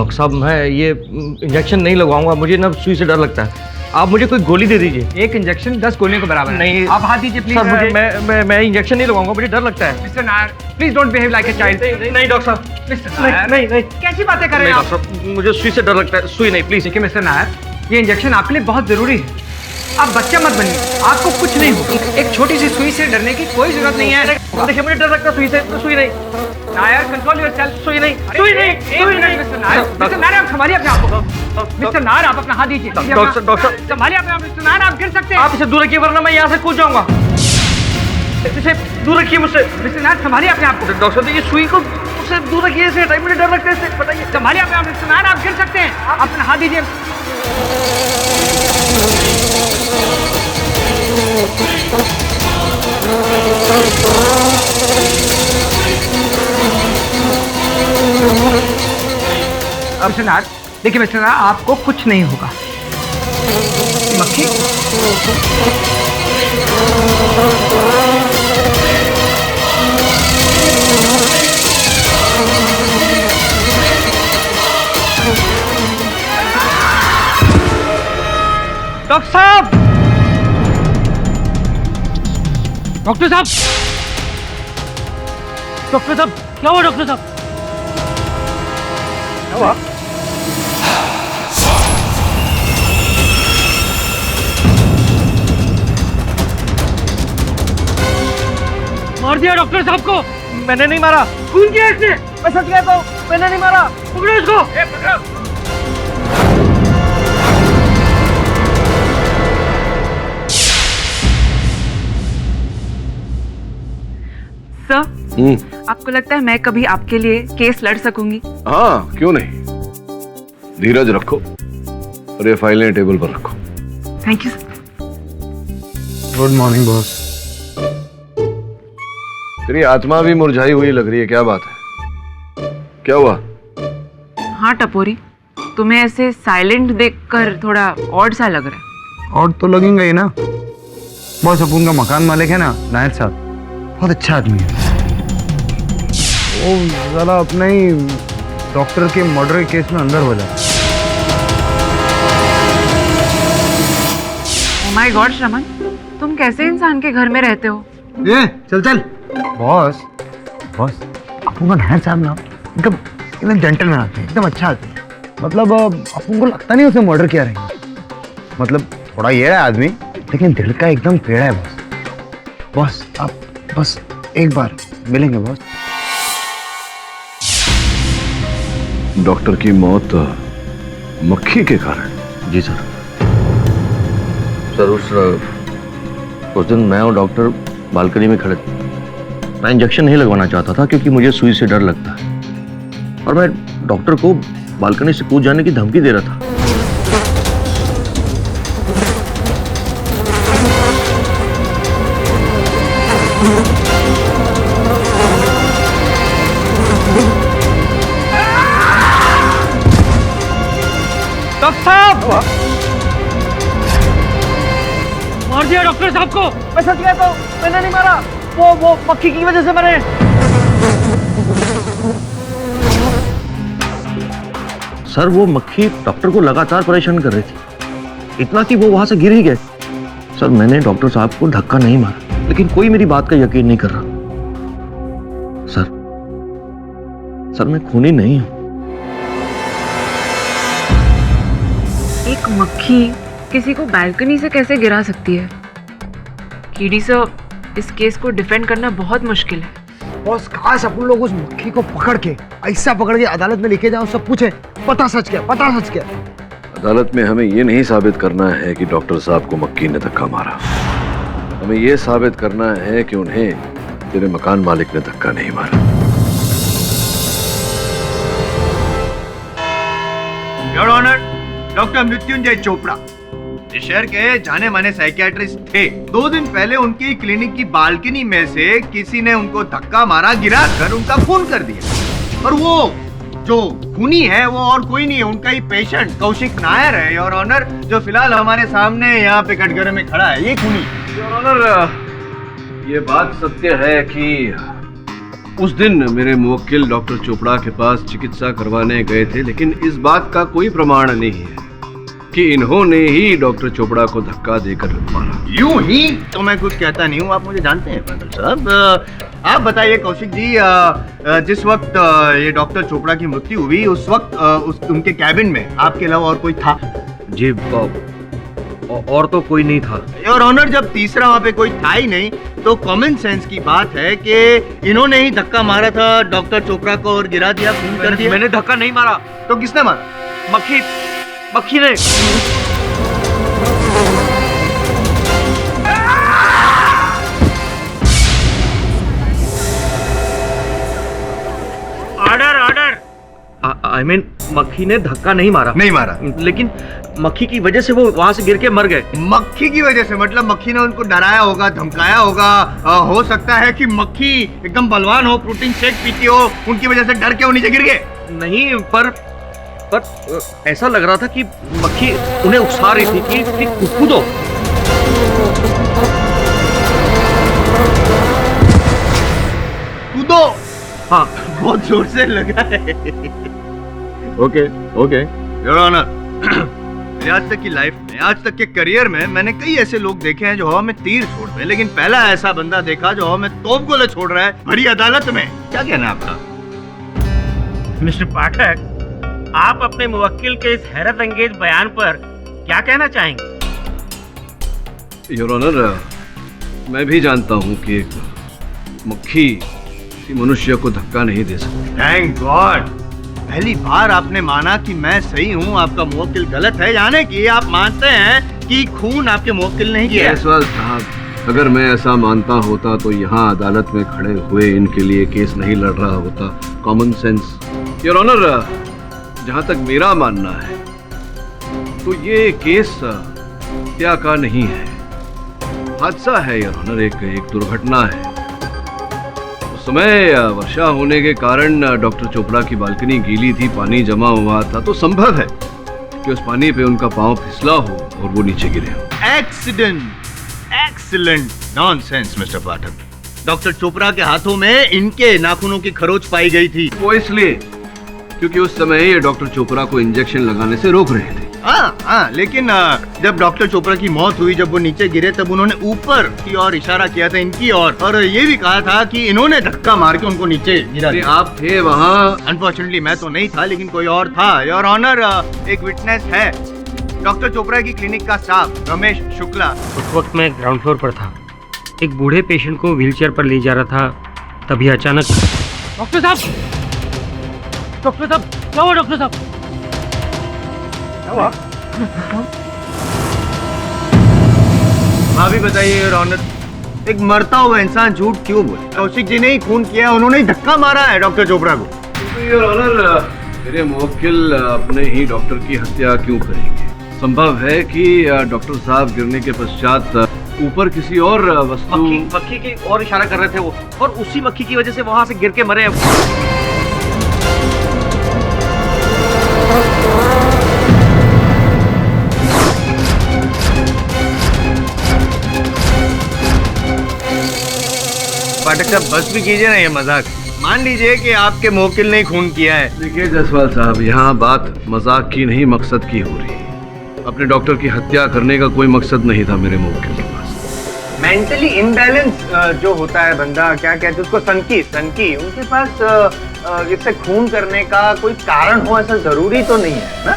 Doctor साहब मैं ये इंजेक्शन नहीं लगवाऊंगा, मुझे ना सुई से डर लगता है। आप मुझे कोई गोली दे दीजिए। एक इंजेक्शन 10 गोलियों के बराबर है। नहीं आप हाथ दीजिए प्लीज। सर मुझे मैं इंजेक्शन नहीं लगवाऊंगा, मुझे डर लगता है। Mister Nair please don't behave like a child. नहीं डॉक्टर साहब, मिस्टर नायर नहीं कैसी बातें कर रहे हैं आप? डॉक्टर साहब मुझे सुई से डर लगता है, सुई नहीं प्लीज। देखिए मिस्टर नायर, ये इंजेक्शन आपके लिए बहुत जरूरी है। आप बच्चा मत बनिए, आपको कुछ नहीं होगा। एक छोटी सी सुई से डरने की कोई जरूरत नहीं है। देखिए मुझे डर लगता है सुई से, सुई नहीं। Nair control yourself. सुई नहीं, सुई नहीं मिस्टर नायर आप संभालिए अपने आप को। मिस्टर नायर आप अपना हाथ दीजिए। डॉक्टर संभालिए अपने आप। मिस्टर नायर आप गिर सकते हैं। आप इसे दूर रखिए वरना मैं यहाँ से कूद जाऊंगा। इसे दूर रखिए मुझसे। मिस्टर नायर संभालिए अपने आप को। डॉक्टर साहब ये सुई को मुझसे दूर रखिए, इसे हटाइए, मुझे डर लगता है इससे, बताइए। संभालिए अपने आप। मिस्टर नायर आप गिर सकते हैं। आप अपना हाथ दीजिए। मिस्टर नायर देखिए मिस्टर नायर आपको कुछ नहीं होगा। मक्खी डॉक्टर साहब, डॉक्टर साहब, डॉक्टर साहब क्या हुआ? डॉक्टर साहब क्या हुआ? मार दिया डॉक्टर साहब को। मैंने नहीं मारा। खून किया इसने। मैं सच कहता हूँ, मैंने नहीं मारा। पकड़ो इसको। पकड़ो। सर, आपको लगता है मैं कभी आपके लिए केस लड़ सकूंगी? हाँ, क्यों नहीं। धीरज रखो और ये फाइलें टेबल पर रखो। Thank you. Good morning boss. तेरी आत्मा भी मुरझाई हुई लग रही है, क्या बात है? क्या हुआ? हाँ टपोरी, तुम्हें ऐसे साइलेंट देखकर थोड़ा ऑड सा लग रहा है। और तो लगेंगे ही ना। बॉस अपन का मकान मालिक है ना नायर साहब, बहुत अच्छा आदमी है। वो जरा अपने ही डॉक्टर के मर्डर केस में अंदर हो जाए। ओह माय गॉड श्रमन, तुम कैसे इंसान के घर में रहते हो? ये चल चल। बॉस बॉस अपन का नायर साहब ना एकदम जेंटलमैन आते हैं, एकदम अच्छा आते हैं। मतलब अपन को लगता नहीं उसे मर्डर किया रहेंगे। मतलब थोड़ा ये है आदमी, लेकिन दिल का एकदम पेड़ा है बॉस। बॉस आप बस एक बार मिलेंगे बॉस। डॉक्टर की मौत मक्खी के कारण? जी सर। सर उस दिन मैं और डॉक्टर बालकनी में खड़े थे। मैं इंजेक्शन नहीं लगवाना चाहता था क्योंकि मुझे सुई से डर लगता है, और मैं डॉक्टर को बालकनी से कूद जाने की धमकी दे रहा था। डॉक्टर साहब मार दिया डॉक्टर साहब को। मैं सच कहता हूँ, मैंने नहीं मारा। वो मक्खी की वजह से मरे। सर वो मक्खी डॉक्टर को लगातार परेशान कर रही थी, इतना कि वो वहां से गिर ही गए। सर मैंने डॉक्टर साहब को धक्का नहीं मारा, लेकिन कोई मेरी बात का यकीन नहीं कर रहा। सर मैं खूनी नहीं हूं। एक मक्खी किसी को बालकनी से कैसे गिरा सकती है? कीड़ी सर, इस केस को डिफेंड करना बहुत मुश्किल है। बॉस काश अपन लोग उस मक्खी को पकड़ के ऐसा पकड़ के अदालत में लेके जाओ, सब पूछे पता सच क्या, पता सच क्या। अदालत में हमें ये नहीं साबित करना है कि डॉक्टर साहब को मक्खी ने धक्का मारा, हमें ये साबित करना है कि उन्हें तेरे मकान मालिक ने धक्का नहीं मारा। Your honour, doctor Mrityunjay Chopra इस शहर के जाने माने साइकियाट्रिस्ट थे। 2 दिन पहले उनकी क्लिनिक की बालकनी में से किसी ने उनको धक्का मारा, गिरा कर उनका खून कर दिया। और वो जो खूनी है वो और कोई नहीं है, उनका ही पेशेंट कौशिक नायर है योर ऑनर, जो फिलहाल हमारे सामने यहाँ पे कटघरे में खड़ा है। ये खूनी योर ऑनर, ये बात सत्य है कि उस दिन मेरे मुवक्किल डॉक्टर चोपड़ा के पास चिकित्सा करवाने गए थे, लेकिन इस बात का कोई प्रमाण नहीं है कि इन्होंने ही डॉक्टर चोपड़ा को धक्का देकर मारा। यूं ही तो मैं कुछ कहता नहीं हूँ, आप मुझे जानते हैं बादल साहब। आप बताइए कौशिक जी, जिस वक्त ये डॉक्टर चोपड़ा की मृत्यु हुई उस वक्त उनके कैबिन में आपके अलावा और कोई था? जी और तो कोई नहीं था। और ऑनर, जब तीसरा वहाँ पे कोई था ही नहीं तो कॉमन सेंस की बात है कि इन्होंने ही धक्का मारा था डॉक्टर चोपड़ा को और गिरा दिया, खून कर दिया। मैंने धक्का नहीं मारा। तो किसने मारा? मक्खी ने। ऑर्डर। आई मीन मक्खी ने धक्का नहीं मारा। नहीं मारा, लेकिन मक्खी की वजह से वो वहां से गिर के मर गए। मक्खी की वजह से? मतलब मक्खी ने उनको डराया होगा, धमकाया होगा। हो सकता है कि मक्खी एकदम बलवान हो, प्रोटीन शेक पीती हो, उनकी वजह से डर के वो नीचे गिर गए। नहीं, पर ऐसा लग रहा था कि मक्खी उन्हें उकसा रही थी कि कूदो। कूदो? हाँ, बहुत जोर से लगा है। ओके योर ऑनर, आज तक की लाइफ में, आज तक के करियर में मैंने कई ऐसे लोग देखे हैं जो हवा में तीर छोड़ रहे हैं, लेकिन पहला ऐसा बंदा देखा जो हवा में तोप गोले छोड़ रहा है बड़ी अदालत में। क्या कहना है आपका? मिस्टर पाठक, आप अपने मुवक्किल के इस हैरत अंगेज बयान पर क्या कहना चाहेंगे? योर ऑनर, मैं भी जानता हूँ कि एक मक्खी किसी मनुष्य को धक्का नहीं दे सकती। थैंक गॉड, पहली बार आपने माना कि मैं सही हूँ, आपका मुवक्किल गलत है। यानी कि आप मानते हैं कि खून आपके मुवक्किल ने किया। जयसवाल साहब, अगर मैं ऐसा मानता होता तो यहाँ अदालत में खड़े हुए इनके लिए केस नहीं लड़ रहा होता। Common sense. योर ऑनर, जहाँ तक मेरा मानना है तो ये केस हत्या का नहीं है, हादसा है योर ऑनर, एक दुर्घटना है। उस समय वर्षा होने के कारण डॉक्टर चोपड़ा की बालकनी गीली थी, पानी जमा हुआ था, तो संभव है कि उस पानी पे उनका पांव फिसला हो और वो नीचे गिरे हो। एक्सीडेंट? एक्सीलेंट नॉनसेंस मिस्टर पाठक। डॉक्टर चोपड़ा के हाथों में इनके नाखूनों की खरोच पाई गई थी। वो इसलिए क्योंकि उस समय ये डॉक्टर चोपड़ा को इंजेक्शन लगाने से रोक रहे थे। हाँ, लेकिन जब डॉक्टर चोपड़ा की मौत हुई, जब वो नीचे गिरे, तब उन्होंने ऊपर की ओर इशारा किया था, इनकी ओर, और ये भी कहा था कि इन्होंने धक्का मार के उनको नीचे गिरा दिया। आप थे वहाँ? अनफॉर्चुनेटली मैं तो नहीं था, लेकिन कोई और था। योर ऑनर, एक विटनेस है, डॉक्टर चोपड़ा की क्लिनिक का स्टाफ रमेश शुक्ला। उस वक्त मैं ग्राउंड फ्लोर पर था, एक बूढ़े पेशेंट को व्हीलचेयर पर ले जा रहा था, तभी अचानक डॉक्टर साहब, क्या हुआ डॉक्टर साहब? हाँ भी बताइए योर ऑनर, एक मरता हुआ इंसान झूठ क्यों बोले? कौशिक जी ने ही खून किया, उन्होंने ही धक्का मारा है डॉक्टर चोपड़ा को। योर ऑनर, मेरे मुवक्किल अपने ही डॉक्टर की हत्या क्यों करेंगे? संभव है कि डॉक्टर साहब गिरने के पश्चात ऊपर किसी और वस्तु मक्खी की और इशारा कर रहे थे वो, और उसी मक्खी की वजह से वहां से गिर के मरे। पाठक साहब, बस भी कीजिए ना ये मजाक। मान लीजिए कि आपके मुवक्किल ने खून किया है। देखिए जसवाल साहब, यहाँ बात मजाक की नहीं मकसद की हो रही है। अपने डॉक्टर की हत्या करने का कोई मकसद नहीं था मेरे मुवक्किल के पास। मेंटली इम्बैलेंस जो होता है बंदा, क्या कहते हैं उसको, सनकी, उनके पास इससे खून करने का कोई कारण हो ऐसा जरूरी तो नहीं है ना?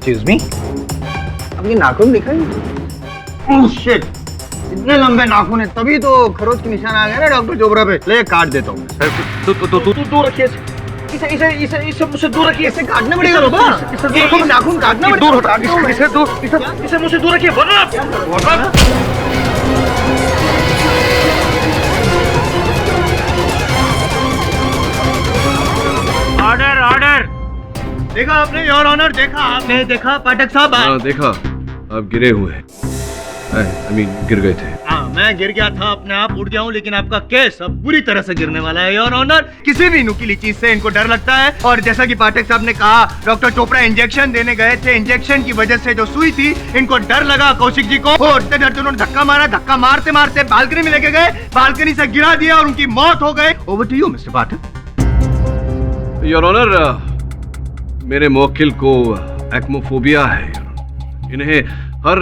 Excuse me? आपके नाखून दिखाई? Oh shit! इतने लंबे नाखून है, तभी तो खरोच के निशान आ गए ना डॉक्टर चोपड़ा पे। ले काट देता हूँ। दूर रखिए इसे मुझसे दूर रखिए। इसे काटना पड़ेगा बाबा। इसे नाखून काटना पड़ेगा। इसे मुझसे दूर रखिए, वरना ऑर्डर ऑर्डर। देखा आपने योर ऑनर, देखा आपने, देखा पाठक साहब। हाँ देखा, आप गिरे हुए हैं। आई मीन गिर गए थे। हाँ, मैं गिर गया था, अपने आप उठ गया हूँ, लेकिन आपका केस अब बुरी तरह से गिरने वाला है योर ऑनर। किसी भी नुकीली चीज से इनको डर लगता है, और जैसा कि पाठक साहब ने कहा, डॉक्टर चोपड़ा इंजेक्शन देने गए थे, इंजेक्शन की वजह से जो सुई थी, इनको डर लगा कौशिक जी को, और इतने डर से उन्होंने धक्का मारा, धक्का मारते मारते बालकनी में लेके गए, बालकनी से गिरा दिया और उनकी मौत हो गई। Over to you mister Pathak. Your honour, मेरे मुवक्किल को एक्मोफोबिया है। इन्हें हर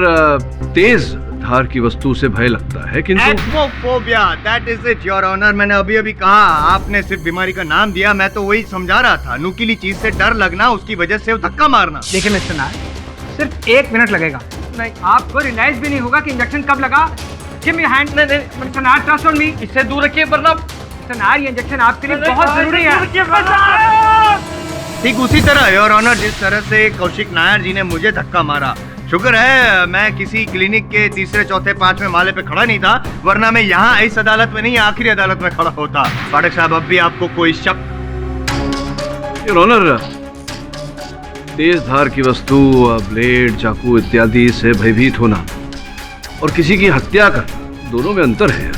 तेज धार की वस्तु से भय लगता है, किंतु aichmophobia, that is it your honour. मैंने अभी अभी कहा, आपने सिर्फ बीमारी का नाम दिया, मैं तो वही समझा रहा था। नुकीली चीज से डर लगना, उसकी वजह से धक्का मारना। देखिए मिस्टर नायर, सिर्फ 1 मिनट लगेगा, नहीं आपको रियलाइज भी नहीं होगा कि इंजेक्शन कब लगा। Give me hand. Mister Nair, trust on me. इससे दूर रखिए वरना। मिस्टर नायर, ये इंजेक्शन आपके लिए बहुत जरूरी है। ठीक उसी तरह योर ऑनर, जिस तरह से कौशिक नायर जी ने मुझे धक्का मारा, शुक्र है मैं किसी क्लिनिक के तीसरे चौथे पांचवें माले पे खड़ा नहीं था, वरना मैं यहाँ इस अदालत में नहीं, आखिरी अदालत में खड़ा होता। पाठक साहब, अब भी आपको कोई शक? योर ऑनर, तेज धार की वस्तु, ब्लेड, चाकू इत्यादि से भयभीत होना और किसी की हत्या करना, दोनों में अंतर है।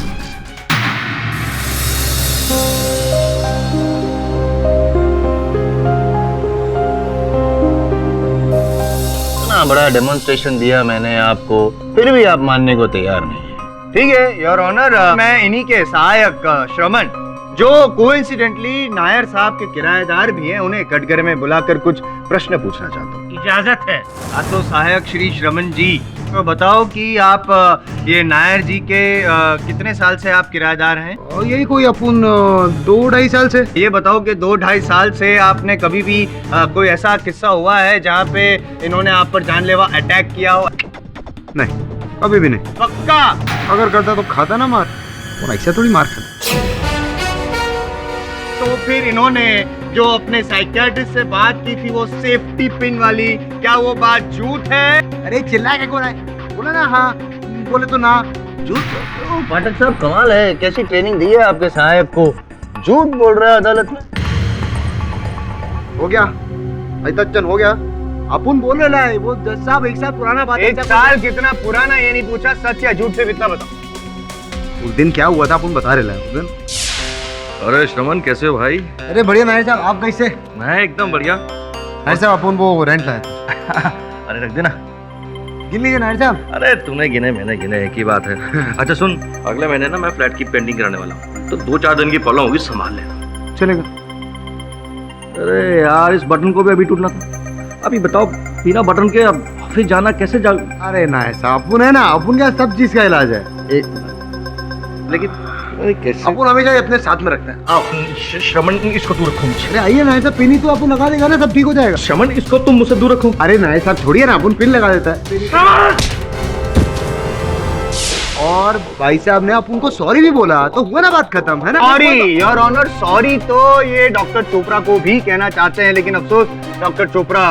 बड़ा डेमोन्स्ट्रेशन दिया मैंने आपको, फिर भी आप मानने को तैयार नहीं है। ठीक है योर ऑनर, मैं इन्हीं के सहायक श्रमण, जो कोइंसिडेंटली नायर साहब के किराएदार भी हैं, उन्हें कटघरे में बुलाकर कुछ प्रश्न पूछना चाहता हूँ। इजाजत है। तो सहायक श्री श्रमण जी, तो बताओ कि आप ये नायर जी के कितने साल से आप किराएदार हैं? यही कोई अपन 2-2.5 साल से। ये बताओ कि 2-2.5 साल से आपने कभी भी कोई ऐसा किस्सा हुआ है जहाँ पे इन्होंने आप पर जानलेवा अटैक किया हो? नहीं, कभी भी नहीं। पक्का? अगर करता तो खाता ना मार, और ऐसा थोड़ी मार खाता। तो फिर इन्होंने जो अपने साइकियाट्रिस्ट से बात की थी, वो सेफ्टी पिन वाली, क्या वो बात झूठ है? अरे चिल्ला के कौन है? बोला ना हाँ, बोले तो ना। झूठ? पाठक साहब कमाल है, कैसी ट्रेनिंग दी है आपके साहब को, झूठ बोल रहा है अदालत में। हो गया, अजतन हो गया। अपन बोल रहा है, वो 10 साल 1 साल पुराना बात है। 1 साल कितना पुराना ये नहीं पूछा, सच या झूठ से इतना बताओ। उस दिन क्या हुआ था अपन बता रहे हैं उस दिन। अरे श्रमण, कैसे हो भाई? अरे बढ़िया नायर साहब, आप कैसे? मैं एकदम बढ़िया। नायर साहब, अपन वो रेंट लाए थे। अरे रख देना। गिन लीजिए नायर साहब। अरे तूने गिने मैंने गिने, एक ही बात है। अच्छा सुन, अगले महीने ना मैं फ्लैट की पेंटिंग कराने वाला हूँ, तो 2-4 दिन की प्रॉब्लम होगी, संभाल लेना। चलेगा। अरे यार, इस बटन को भी अभी टूटना था। अभी बताओ, बिना बटन के अब ऑफिस जाना कैसे जा? अरे नायर साहब, अपन है ना, अपन क्या सब चीज का इलाज है। लेकिन कैसे? अपन हमेशा अपने साथ में रखते हैं। आओ श्रमण, इसको दूर रखो मुझे। अरे आइए नायर साहब, पिन ही तो अपन लगा देगा ना, सब ठीक हो जाएगा। श्रमण, इसको तुम मुझसे दूर रखो। अरे नायर साहब छोड़िए ना, अपन पिन लगा देता है। और भाई साहब ने अपन को सॉरी भी बोला, तो हुआ ना बात खत्म, है ना? सॉरी योर ऑनर, सॉरी तो ये डॉक्टर चोपड़ा को भी कहना चाहते हैं, लेकिन अफसोस डॉक्टर चोपड़ा,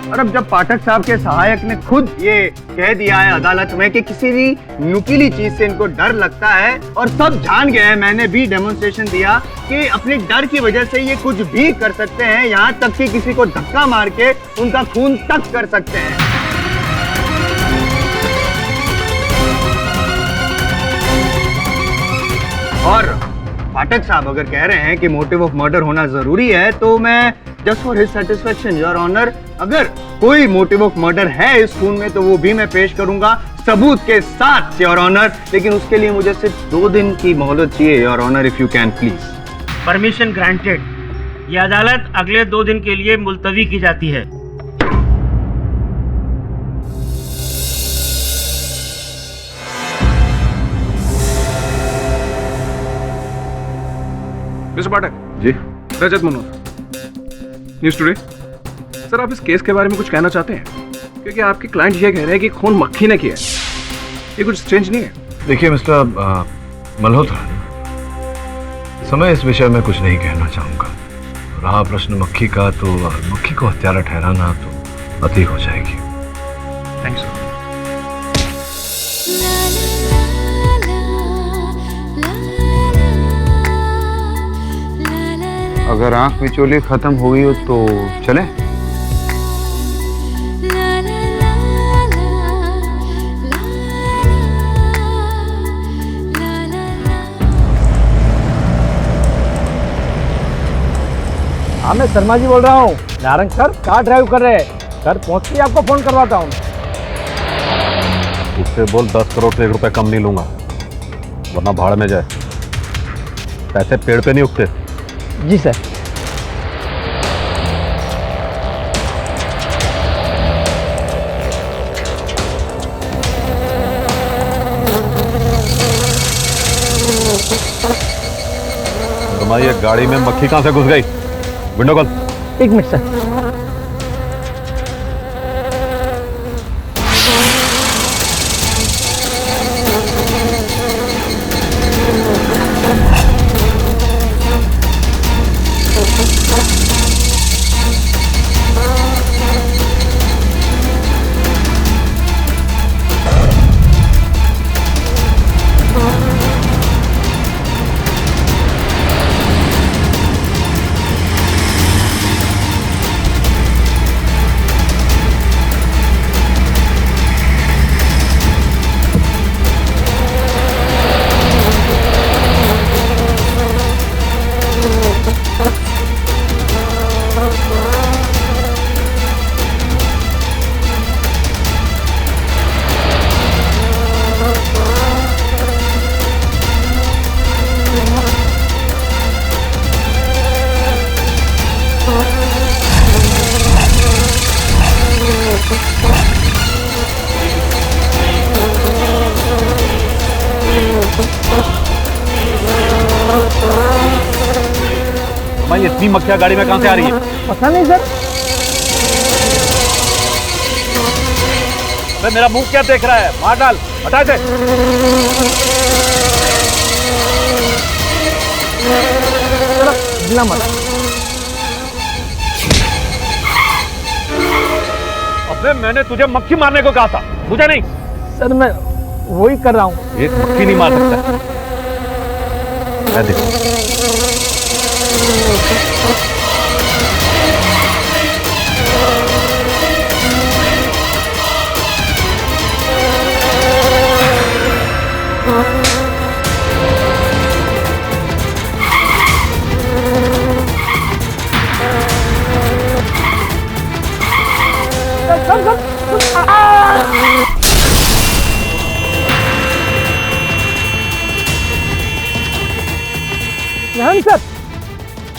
और अब जब पाठक साहब के सहायक ने खुद ये कह दिया है अदालत में कि किसी भी नुकीली चीज से इनको डर लगता है, और सब जान गए हैं, मैंने भी डेमोन्स्ट्रेशन दिया कि अपने डर की वजह से ये कुछ भी कर सकते हैं, यहाँ तक कि किसी को धक्का मार के उनका खून तक कर सकते हैं। और पाठक साहब अगर कह रहे हैं कि मोटिव ऑफ मर्डर होना जरूरी है, तो मैं just for his satisfaction your honour, अगर कोई मोटिव ऑफ मर्डर है इस खून में, तो वो भी मैं पेश करूंगा सबूत के साथ योर ऑनर, लेकिन उसके लिए मुझे सिर्फ 2 दिन की मोहलत चाहिए your honour, if you can please. Permission granted. ये अदालत अगले 2 दिन के लिए मुलतवी की जाती है। मिस्टर पाठक जी। रजत मनोहर, न्यूज़ टुडे। सर, आप इस केस के बारे में कुछ कहना चाहते हैं? क्योंकि आपके क्लाइंट ये कह रहे हैं कि खून मक्खी ने किया है। ये कुछ स्ट्रेंज नहीं है? देखिए मिस्टर मल्होत्रा, समय इस विषय में कुछ नहीं कहना चाहूँगा। रहा प्रश्न मक्खी का, तो मक्खी को हत्यारा ठहराना तो अति हो जाएगी। थैंक्स। अगर आंख मिचोली खत्म हो गई हो तो चले। हाँ, मैं शर्मा जी बोल रहा हूँ। नारंग सर कार ड्राइव कर रहे हैं। सर पहुँचते ही आपको फोन करवाता हूँ। उससे बोल 10 करोड़ से 1 रुपया कम नहीं लूंगा, वरना भाड़ में जाए। पैसे पेड़ पे नहीं उगते। जी सर। ये गाड़ी में मक्खी कहां से घुस गई? विंडो खोल। 1 मिनट सर। भाई इतनी मक्खियां गाड़ी में कहां से आ रही है? पता नहीं सर। भाई मेरा मुंह क्या देख रहा है? मार डाल, हटा दे। चलो मत। अबे मैंने तुझे मक्खी मारने को कहा था, मुझे नहीं। सर मैं वही कर रहा हूँ। एक मक्खी नहीं मार सकता। मैं देखूं।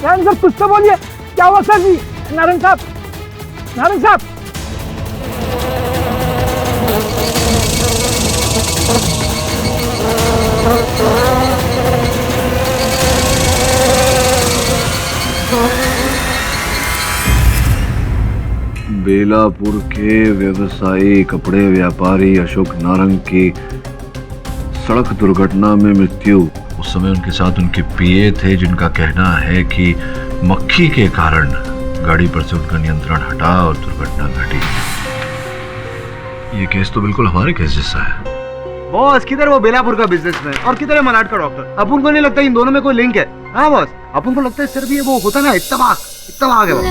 नारायण सर कुछ तो बोलिए, क्या हुआ सर जी? नारायण साहब, नारायण साहब। बेलापुर के व्यवसायी कपड़े व्यापारी अशोक नारंग की सड़क दुर्घटना में मृत्यु। उस समय उनके साथ उनके पीए थे, जिनका कहना है कि मक्खी के कारण गाड़ी पर से उनका नियंत्रण हटा और दुर्घटना घटी। ये केस तो बिल्कुल हमारे केस जैसा है। बॉस किधर वो बेलापुर का बिजनेसमैन और किधर है मलाड का डॉक्टर? अपन को नहीं लगता इन दोनों में कोई लिंक है। हाँ बॉस, अपन को लगता है सिर्फ ये वो होता ना इत्तफाक है बॉस।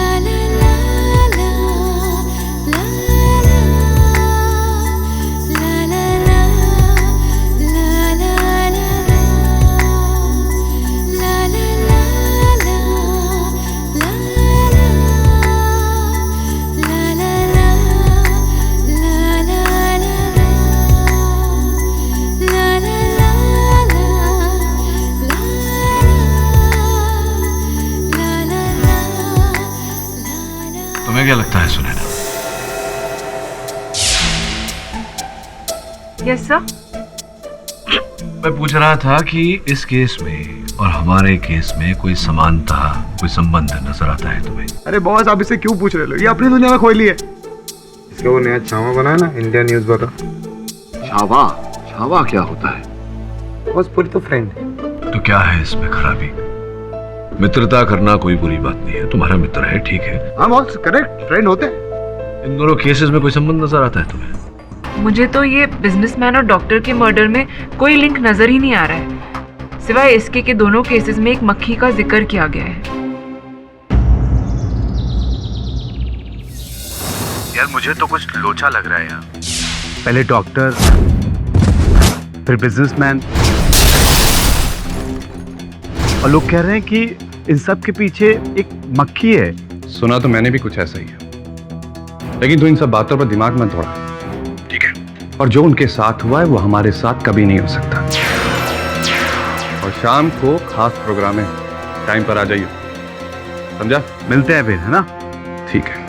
तुम्हें क्या लगता है सुनैना? Yes sir. मैं पूछ रहा था कि इस केस में और हमारे केस में कोई समानता, कोई संबंध नजर आता है तुम्हें? अरे बॉस आप इससे क्यों पूछ रहे हो? ये अपनी दुनिया में खोई है। इसका वो नया छावा बना है ना, इंडिया न्यूज वाला। छावा क्या होता है? बॉस पूरी तो फ्रेंड है। तो क्या है इसमें खराबी? मित्रता करना कोई बुरी बात नहीं है, तुम्हारा मित्र है, ठीक है। हाँ बॉस करेक्ट, फ्रेंड होते हैं। इन दोनों केसेस में कोई संबंध नजर आता है तुम्हें? मुझे तो ये बिजनेसमैन और डॉक्टर के मर्डर में कोई लिंक नजर ही नहीं आ रहा है, सिवाय इसके कि दोनों केसेस में एक मक्खी का जिक्र किया गया है। यार मुझे तो कुछ लोचा लग रहा है यार। पहले डॉक्टर, फिर बिजनेसमैन, और लोग कह रहे हैं कि इन सब के पीछे एक मक्खी है। सुना तो मैंने भी कुछ ऐसा ही है, लेकिन तू इन सब बातों पर दिमाग मत दौड़ा, ठीक है? और जो उनके साथ हुआ है वो हमारे साथ कभी नहीं हो सकता। और शाम को खास प्रोग्राम है, टाइम पर आ जाइए, समझा? मिलते हैं फिर, है ना? ठीक है।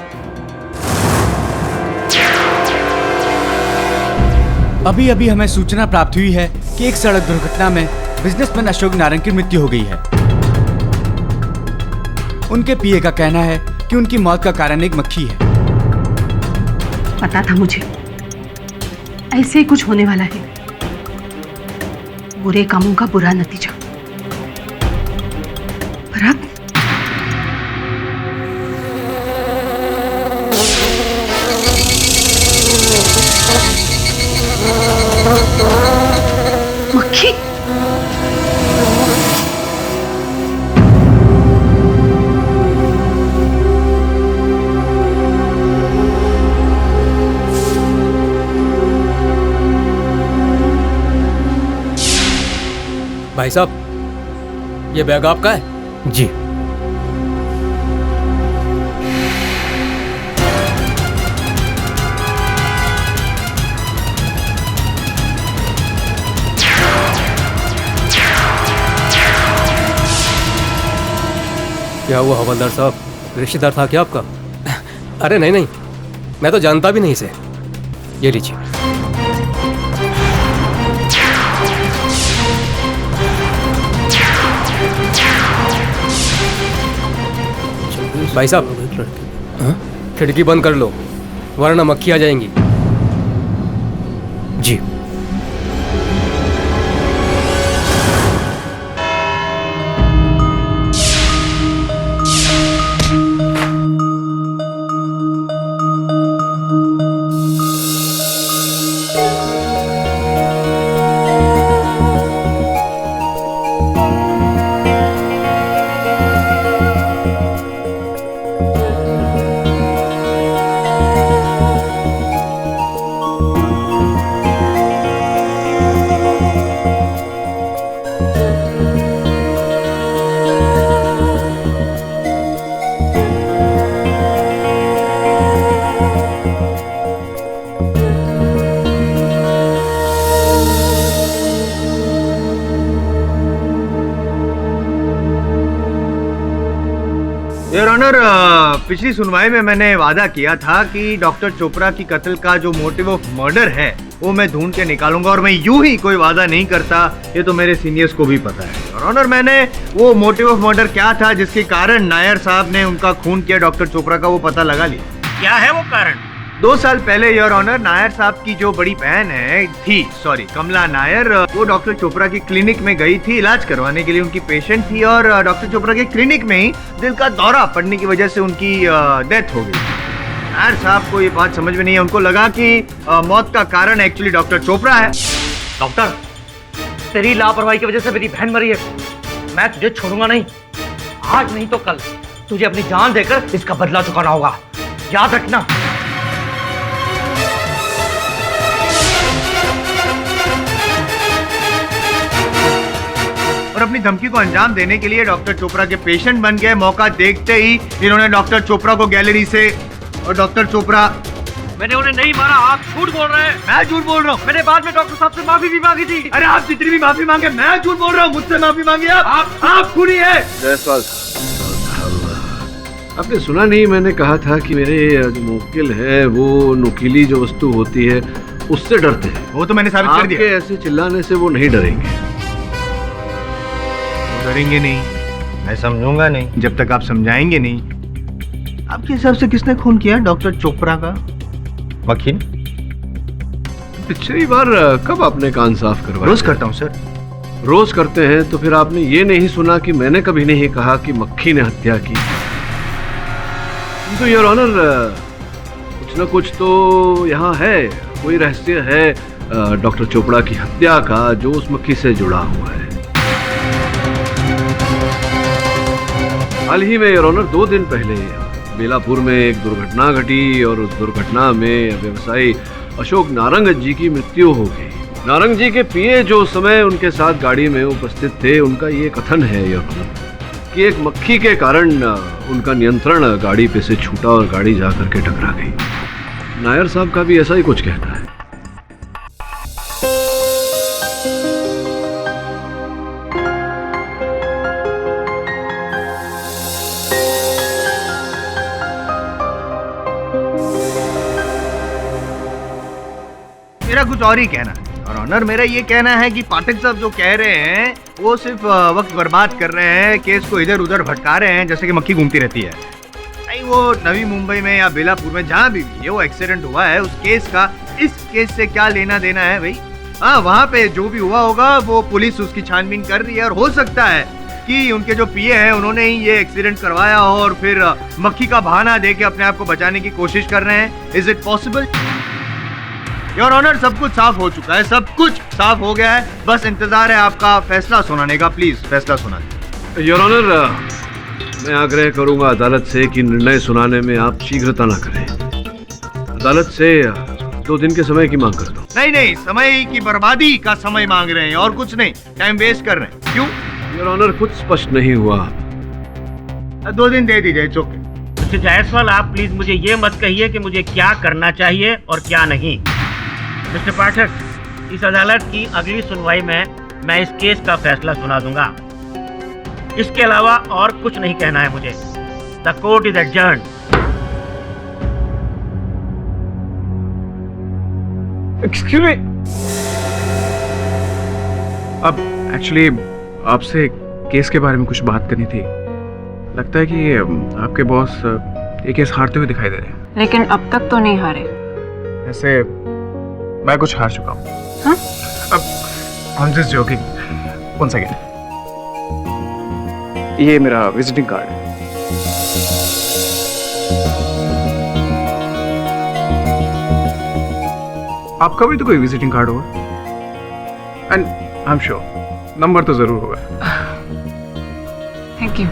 अभी अभी हमें सूचना प्राप्त हुई है कि एक सड़क दुर्घटना में बिजनेसमैन अशोक नारायण की मृत्यु हो गई है। उनके पीए का कहना है कि उनकी मौत का कारण एक मक्खी है। पता था मुझे ऐसे ही कुछ होने वाला है, बुरे कामों का बुरा नतीजा। पर अब मक्खी। भाई साहब, ये बैग आपका है? जी। क्या हुआ हवलदार साहब, रिश्तेदार था क्या आपका? अरे नहीं नहीं, मैं तो जानता भी नहीं इसे। ये लीजिए। भाई साहब, खिड़की बंद कर लो वरना मक्खी आ जाएंगी। जी। योर ऑनर, पिछली सुनवाई में मैंने वादा किया था कि डॉक्टर चोपड़ा की कत्ल का जो मोटिव ऑफ मर्डर है वो मैं ढूंढ के निकालूंगा, और मैं यूं ही कोई वादा नहीं करता, ये तो मेरे सीनियर्स को भी पता है। योर ऑनर, मैंने वो मोटिव ऑफ मर्डर क्या था जिसके कारण नायर साहब ने उनका खून किया डॉक्टर चोपड़ा का, वो पता लगा लिया। क्या है वो कारण? 2 साल पहले योर ऑनर, नायर साहब की जो बड़ी बहन है कमला नायर, वो डॉक्टर चोपड़ा की क्लिनिक में गई थी इलाज करवाने के लिए। उनकी पेशेंट थी और डॉक्टर चोपड़ा के क्लिनिक में ही दिल का दौरा पड़ने की वजह से उनकी डेथ हो गई। नायर साहब को ये बात समझ में नहीं है, उनको लगा कि मौत का कारण एक्चुअली डॉक्टर चोपड़ा है। डॉक्टर, तेरी लापरवाही की वजह से मेरी बहन मरी है, मैं तुझे छोड़ूंगा नहीं। आज नहीं तो कल तुझे अपनी जान देकर इसका बदला चुकाना होगा, याद रखना। और अपनी धमकी को अंजाम देने के लिए डॉक्टर चोपड़ा के पेशेंट बन गए। मौका देखते ही इन्होंने डॉक्टर चोपड़ा को गैलरी से, और डॉक्टर चोपड़ा, मैंने उन्हें नहीं मारा, आप झूठ बोल रहे हैं। मैं झूठ बोल रहा हूँ? मैंने बाद में डॉक्टर साहब से माफी भी मांगी थी। अरे आप जितनी भी माफी मांगे, मैं झूठ बोल रहा हूँ? मुझसे माफी मांगी आप खूनी है। जयसवाल आपने सुना नहीं, मैंने कहा था कि मेरे जो मुवक्किल है वो नुकीली जो वस्तु होती है उससे डरते हैं। वो तो मैंने साबित कर दिया। आपके ऐसे चिल्लाने से वो नहीं डरेंगे। डरेंगे नहीं, मैं समझूंगा नहीं जब तक आप समझाएंगे नहीं। आपके हिसाब से किसने खून किया डॉक्टर चोपड़ा का? मक्खी? पिछली बार कब आपने कान साफ करवाया? रोज करता हूँ सर। रोज करते हैं तो फिर आपने ये नहीं सुना कि मैंने कभी नहीं कहा कि मक्खी ने हत्या की। तो योर ऑनर, कुछ ना कुछ तो यहाँ है, कोई रहस्य है डॉक्टर चोपड़ा की हत्या का जो उस मक्खी से जुड़ा हुआ है। हाल ही में योर ऑनर 2 दिन पहले बेलापुर में एक दुर्घटना घटी और उस दुर्घटना में व्यवसायी अशोक नारंग जी की मृत्यु हो गई। नारंग जी के पीए जो उस समय उनके साथ गाड़ी में उपस्थित थे, उनका ये कथन है योर ऑनर कि एक मक्खी के कारण उनका नियंत्रण गाड़ी पे से छूटा और गाड़ी जाकर के टकरा गई। नायर साहब का भी ऐसा ही कुछ कहना है। मेरा कुछ और ही कहना है और ऑनर, मेरा ये कहना है कि पाठक साहब जो कह रहे हैं वो सिर्फ वक्त बर्बाद कर रहे हैं, केस को इधर उधर भटका रहे हैं जैसे कि मक्खी घूमती रहती है। नहीं, वो नवी मुंबई में या बेलापुर में जहाँ भी ये वो एक्सीडेंट हुआ है, उस केस का इस केस से क्या लेना देना है भाई? हाँ, वहाँ पे जो भी हुआ होगा वो पुलिस उसकी छानबीन कर रही है और हो सकता है कि उनके जो पीए हैं उन्होंने ही ये एक्सीडेंट करवाया हो और फिर मक्खी का बहाना दे के अपने आप को बचाने की कोशिश कर रहे हैं। Is it possible? Your honour, सब कुछ साफ हो चुका है, सब कुछ साफ हो गया है, बस इंतजार है आपका फैसला सुनाने का। प्लीज फैसला सुना दीजिए। योर ऑनर, मैं आग्रह करूंगा अदालत से कि निर्णय सुनाने में आप शीघ्रता ना करें। अदालत से 2 दिन के समय की मांग करता हूँ। नहीं, समय की बर्बादी का समय मांग रहे हैं और कुछ नहीं, टाइम वेस्ट कर रहे हैं। क्यों? योर ऑनर, कुछ स्पष्ट नहीं हुआ। 2 दिन दे दीजिए, इट्स ओके। मिस्टर जायसवाल, आप प्लीज मुझे ये मत कहिए कि मुझे क्या करना चाहिए और क्या नहीं। मिस्टर पाठक, इस अदालत की अगली सुनवाई में मैं इस केस का फैसला सुना दूंगा। इसके अलावा और कुछ नहीं कहना है मुझे। The court is adjourned. Excuse me. अब एक्चुअली आपसे केस के बारे में कुछ बात करनी थी। लगता है कि आपके बॉस ये केस हारते हुए दिखाई दे रहे हैं। लेकिन अब तक तो नहीं हारे। ऐसे मैं कुछ हार चुका हूँ। हाँ? अब I'm just joking. One second. ये मेरा विजिटिंग कार्ड है। आपका भी तो कोई विजिटिंग कार्ड होगा and I am sure number तो जरूर होगा। Thank you.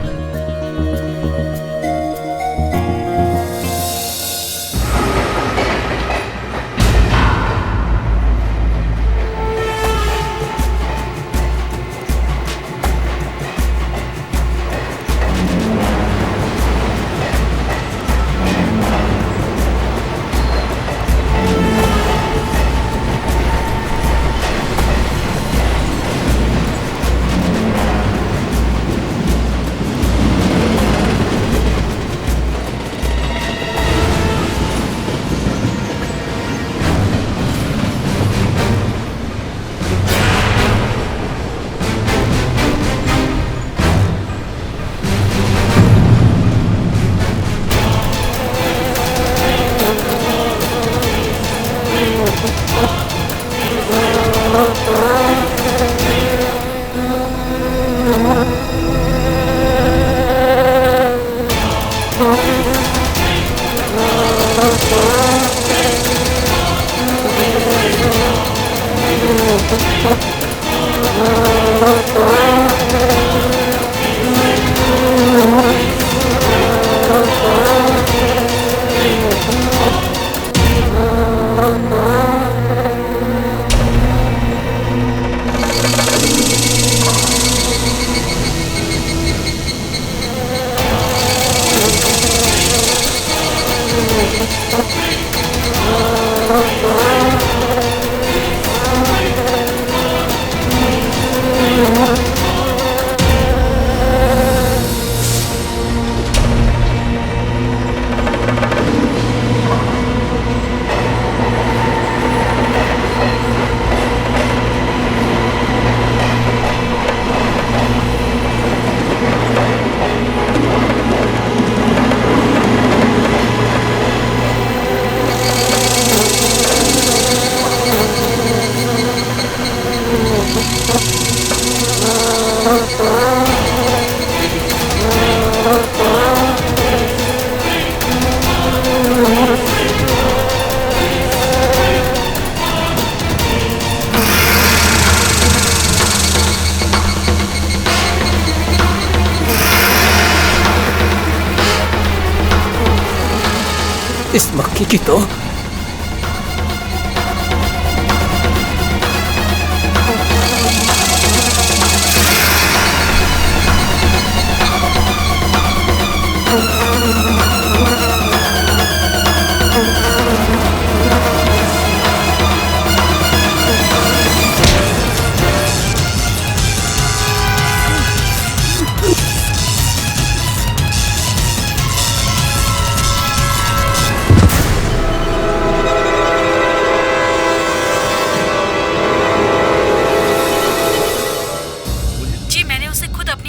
इस मक्खी की तो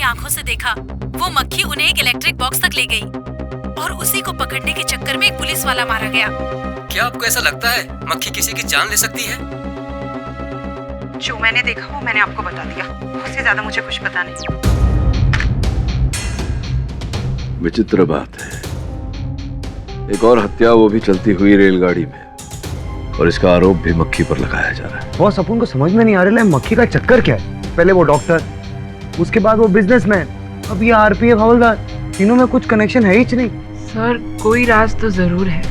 आंखों से देखा। वो मक्खी उन्हें एक इलेक्ट्रिक बॉक्स तक ले गई और उसी को पकड़ने के चक्कर में एक पुलिस वाला मारा गया। क्या आपको ऐसा लगता है मक्खी किसी की जान ले सकती है? जो मैंने देखा वो मैंने आपको बता दिया, उससे ज्यादा मुझे कुछ पता नहीं। विचित्र बात है, एक और हत्या वो भी चलती हुई रेलगाड़ी में, और इसका आरोप भी मक्खी पर लगाया जा रहा है। बॉस अपन को समझ में नहीं आ रहा है मक्खी का चक्कर क्या है। पहले वो डॉक्टर, उसके बाद वो बिजनेसमैन, अब ये आरपीएफ हवलदार, तीनों में कुछ कनेक्शन है ही नहीं। सर कोई राज तो जरूर है।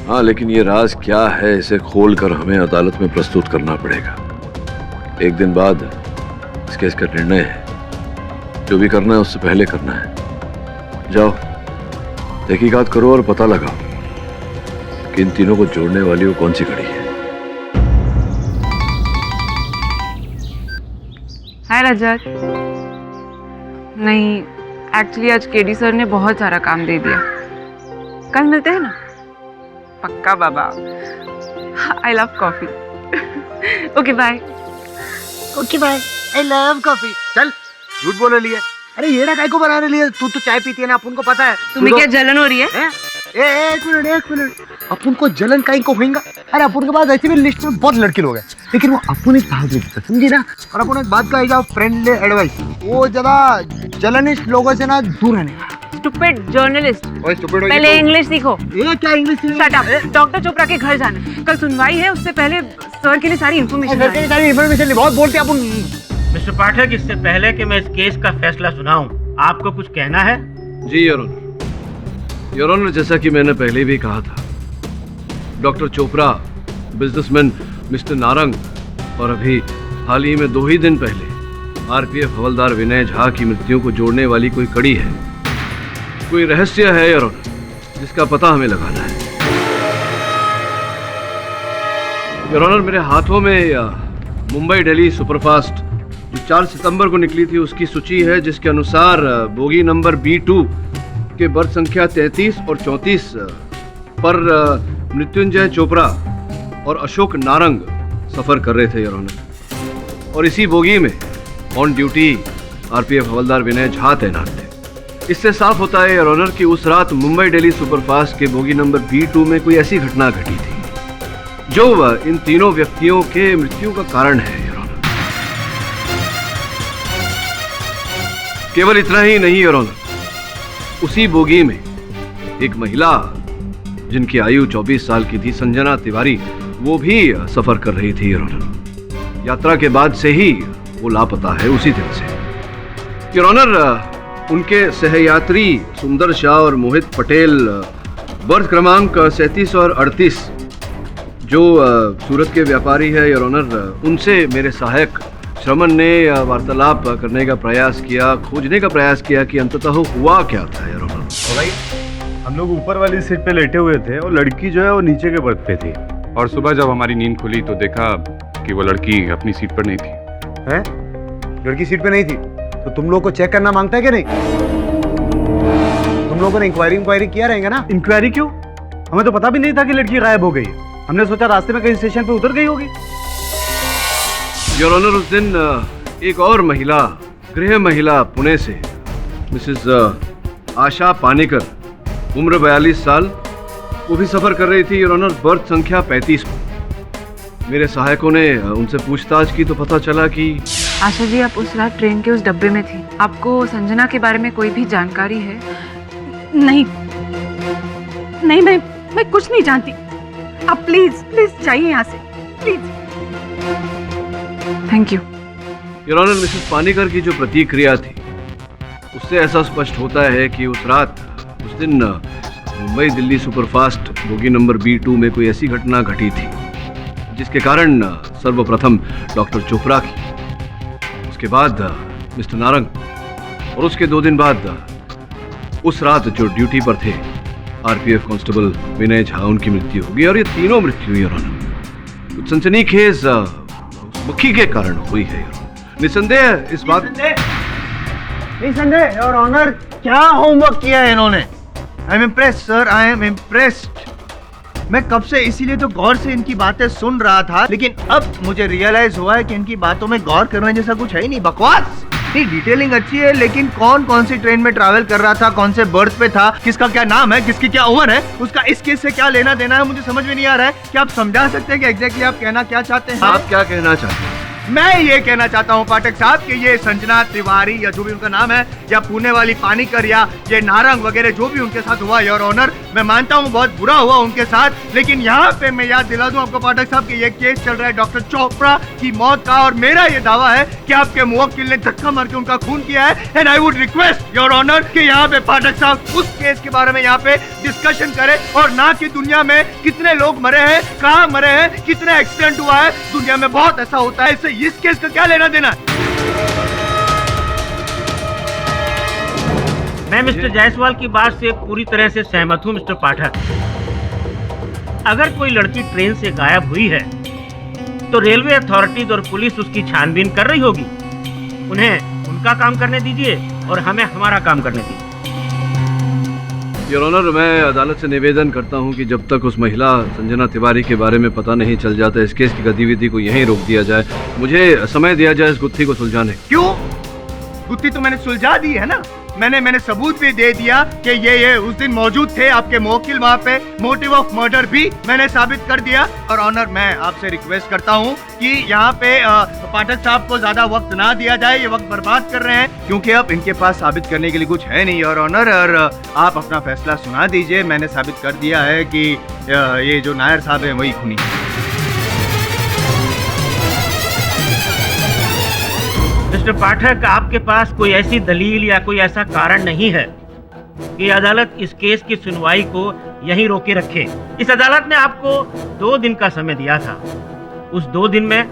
हाँ, लेकिन ये राज क्या है इसे खोलकर हमें अदालत में प्रस्तुत करना पड़ेगा। एक दिन बाद इस केस का निर्णय है। जो भी करना है उससे पहले करना है। जाओ तहकीकात करो और पता लगाओ कि इन तीनों को जोड़ने वाली वो कौन सी कड़ी है। हाय रजत। नहीं, एक्चुअली आज केडी सर ने बहुत सारा काम दे दिया। कल मिलते हैं ना? पक्का बाबा। I love coffee. Okay bye. Okay bye. I love coffee. चल झूठ बोल रही है। अरे ये ना काय को बना रही है? तू तो चाय पीती है ना, अपन को पता है। तुम्हें क्या जलन हो रही है? एक मिनट, अपन को जलन काई को होगा? अरे अपन के पास ऐसे भी लिस्ट में बहुत लड़के लोग हैं, लेकिन वो अपन एक बात देता समझी ना। और अपन एक बात कहेगा फ्रेंडली एडवाइस, वो ज्यादा जलनिस्ट लोगों से ना दूर रहने का। Stupid journalist. पहले इंग्लिश सीखो। ये क्या English? Shut up. Doctor Chopra के घर जाना, कल सुनवाई है, उससे पहले सर के लिए सारी इन्फॉर्मेशन बहुत बोलते अपन। मिस्टर पाठक, इससे पहले कि मैं इस केस का फैसला सुनाऊं, आपको कुछ कहना है? जी योर ऑनर। योर ऑनर, जैसा कि मैंने पहले भी कहा था, doctor Chopra, businessman mister Narang और अभी हाल ही में 2 ही दिन पहले आरपीएफ हवलदार विनय झा की मृत्यु को जोड़ने वाली कोई कड़ी है, कोई रहस्य है योर ऑनर, जिसका पता हमें लगाना है। योर ऑनर, मेरे हाथों में मुंबई दिल्ली सुपरफास्ट जो 4 सितंबर को निकली थी उसकी सूची है, जिसके अनुसार बोगी नंबर B2 के बर्थ संख्या 33 और 34 पर मृत्युंजय चोपड़ा और अशोक नारंग सफर कर रहे थे योर ऑनर, और इसी बोगी में ऑन ड्यूटी आरपीएफ हवलदार विनय झा तैनात थे। इससे साफ होता है योर ऑनर कि उस रात मुंबई दिल्ली सुपरफास्ट के बोगी नंबर B2 में कोई ऐसी घटना घटी थी जो इन तीनों व्यक्तियों के मृत्यु का कारण है योर ऑनर। केवल इतना ही नहीं योर ऑनर, उसी बोगी में एक महिला जिनकी आयु 24 साल की थी, संजना तिवारी, वो भी सफर कर रही थी योर ऑनर। यात्रा के बाद से ही वो लापता है, उसी दिन से योर ऑनर। उनके सहयात्री सुंदर शाह और मोहित पटेल बर्थ क्रमांक 37 और 38 जो सूरत के व्यापारी है योर ऑनर, उनसे मेरे सहायक श्रमण ने वार्तालाप करने का प्रयास किया, खोजने का प्रयास किया कि अंततः हुआ क्या था योर ऑनर। हम लोग ऊपर वाली सीट पे लेटे हुए थे और लड़की जो है वो नीचे के बर्थ पे थी, और सुबह जब हमारी नींद खुली तो देखा कि वो लड़की अपनी सीट पर नहीं थी। हैं? लड़की सीट पे नहीं थी तो तुम लोग को चेक करना मांगता है कि नहीं? तुम लोगों ने इंक्वायरी किया रहेगा ना? इंक्वायरी क्यों? हमें तो पता भी नहीं था कि लड़की गायब हो गई। हमने सोचा रास्ते में कहीं स्टेशन पे उतर गई होगी। योर ऑनर, उस दिन एक और महिला, गृह महिला पुणे से, मिसेस आशा पानेकर, उम्र 42 साल, वो भी सफर कर रही थी योर ऑनर, बर्थ संख्या 35 पर। मेरे सहायकों ने उनसे पूछताछ की तो पता चला कि आशा जी, आप उस रात ट्रेन के उस डब्बे में थी। आपको संजना के बारे में कोई भी जानकारी है? नहीं, मैं कुछ नहीं जानती। आप प्लीज जाइए यहाँ से, please. Thank you your honour. Mrs Panekar की जो प्रतिक्रिया थी उससे ऐसा स्पष्ट होता है कि उस रात, उस दिन Mumbai Delhi superfast bogie number B2 में कोई ऐसी घटना घटी थी जिसके कारण सर्वप्रथम डॉक्टर चोपड़ा की, उसके बाद मिस्टर नारंग, और उसके 2 दिन बाद उस रात जो ड्यूटी पर थे RPF कांस्टेबल विनय झा, उनकी मृत्यु होगी। और ये तीनों मृत्यु योर ऑनर कुछ सनसनीखेज मक्खी के कारण हुई है। निसंदेह इस बात निसंदेह योर ऑनर, क्या होमवर्क किया है इन्होंने? I am impressed sir, I am impressed. मैं कब से इसीलिए तो गौर से इनकी बातें सुन रहा था, लेकिन अब मुझे रियलाइज हुआ है कि इनकी बातों में गौर करने जैसा कुछ है ही नहीं। बकवास। डिटेलिंग अच्छी है, लेकिन कौन कौन सी ट्रेन में ट्रैवल कर रहा था, कौन से बर्थ पे था, किसका क्या नाम है, किसकी क्या उम्र है, उसका इस केस से क्या लेना देना है, मुझे समझ में नहीं आ रहा है। क्या आप समझा सकते हैं कि एग्जैक्टली आप कहना क्या चाहते हैं? आप क्या कहना चाहते हैं? मैं ये कहना चाहता हूँ पाठक साहब कि ये संजना तिवारी या जो भी उनका नाम है, या पुणे वाली पानीकर, या ये नारंग वगैरह जो भी उनके साथ हुआ योर ऑनर, मैं मानता हूँ बहुत बुरा हुआ उनके साथ, लेकिन यहाँ पे मैं याद दिला दूं आपको पाठक साहब कि ये केस चल रहा है डॉक्टर चोपड़ा की मौत का, और मेरा ये दावा है कि आपके मुवक्किल ने धक्का मार के उनका खून किया है। And I would request your honour कि यहाँ पे पाठक साहब उस केस के बारे में यहाँ पे डिस्कशन करें, और ना कि दुनिया में कितने लोग मरे हैं, कहाँ मरे हैं, कितना एक्सीडेंट हुआ है। दुनिया में बहुत ऐसा होता है, इससे इस केस का क्या लेना देना है? मैं मिस्टर जायसवाल की बात से पूरी तरह से सहमत हूं मिस्टर पाठक। अगर कोई लड़की ट्रेन से गायब हुई है तो रेलवे अथॉरिटीज और पुलिस उसकी छानबीन कर रही होगी। उन्हें उनका काम करने दीजिए और हमें हमारा काम करने दीजिए। योर ऑनर, मैं अदालत से निवेदन करता हूं कि जब तक उस महिला संजना तिवारी के बारे में पता नहीं चल जाता, इस केस की गतिविधि को यहीं रोक दिया जाए। मुझे समय दिया जाए इस गुत्थी को सुलझाने। क्यों? गुत्थी तो मैंने सुलझा दी है ना। मैंने सबूत भी दे दिया कि ये उस दिन मौजूद थे आपके मुवक्किल वहाँ पे। मोटिव ऑफ मर्डर भी मैंने साबित कर दिया। और ऑनर, मैं आपसे रिक्वेस्ट करता हूँ कि यहाँ पे पाठक साहब को ज्यादा वक्त ना दिया जाए, ये वक्त बर्बाद कर रहे हैं, क्योंकि अब इनके पास साबित करने के लिए कुछ है नहीं और ऑनर। और आप अपना फैसला सुना दीजिए। मैंने साबित कर दिया है कि ये जो नायर साहब है वही खूनी। मिस्टर पाठक, आपके पास कोई ऐसी दलील या कोई ऐसा कारण नहीं है कि अदालत इस केस की सुनवाई को यहीं रोके रखे। इस अदालत ने आपको 2 दिन का समय दिया था। उस 2 दिन में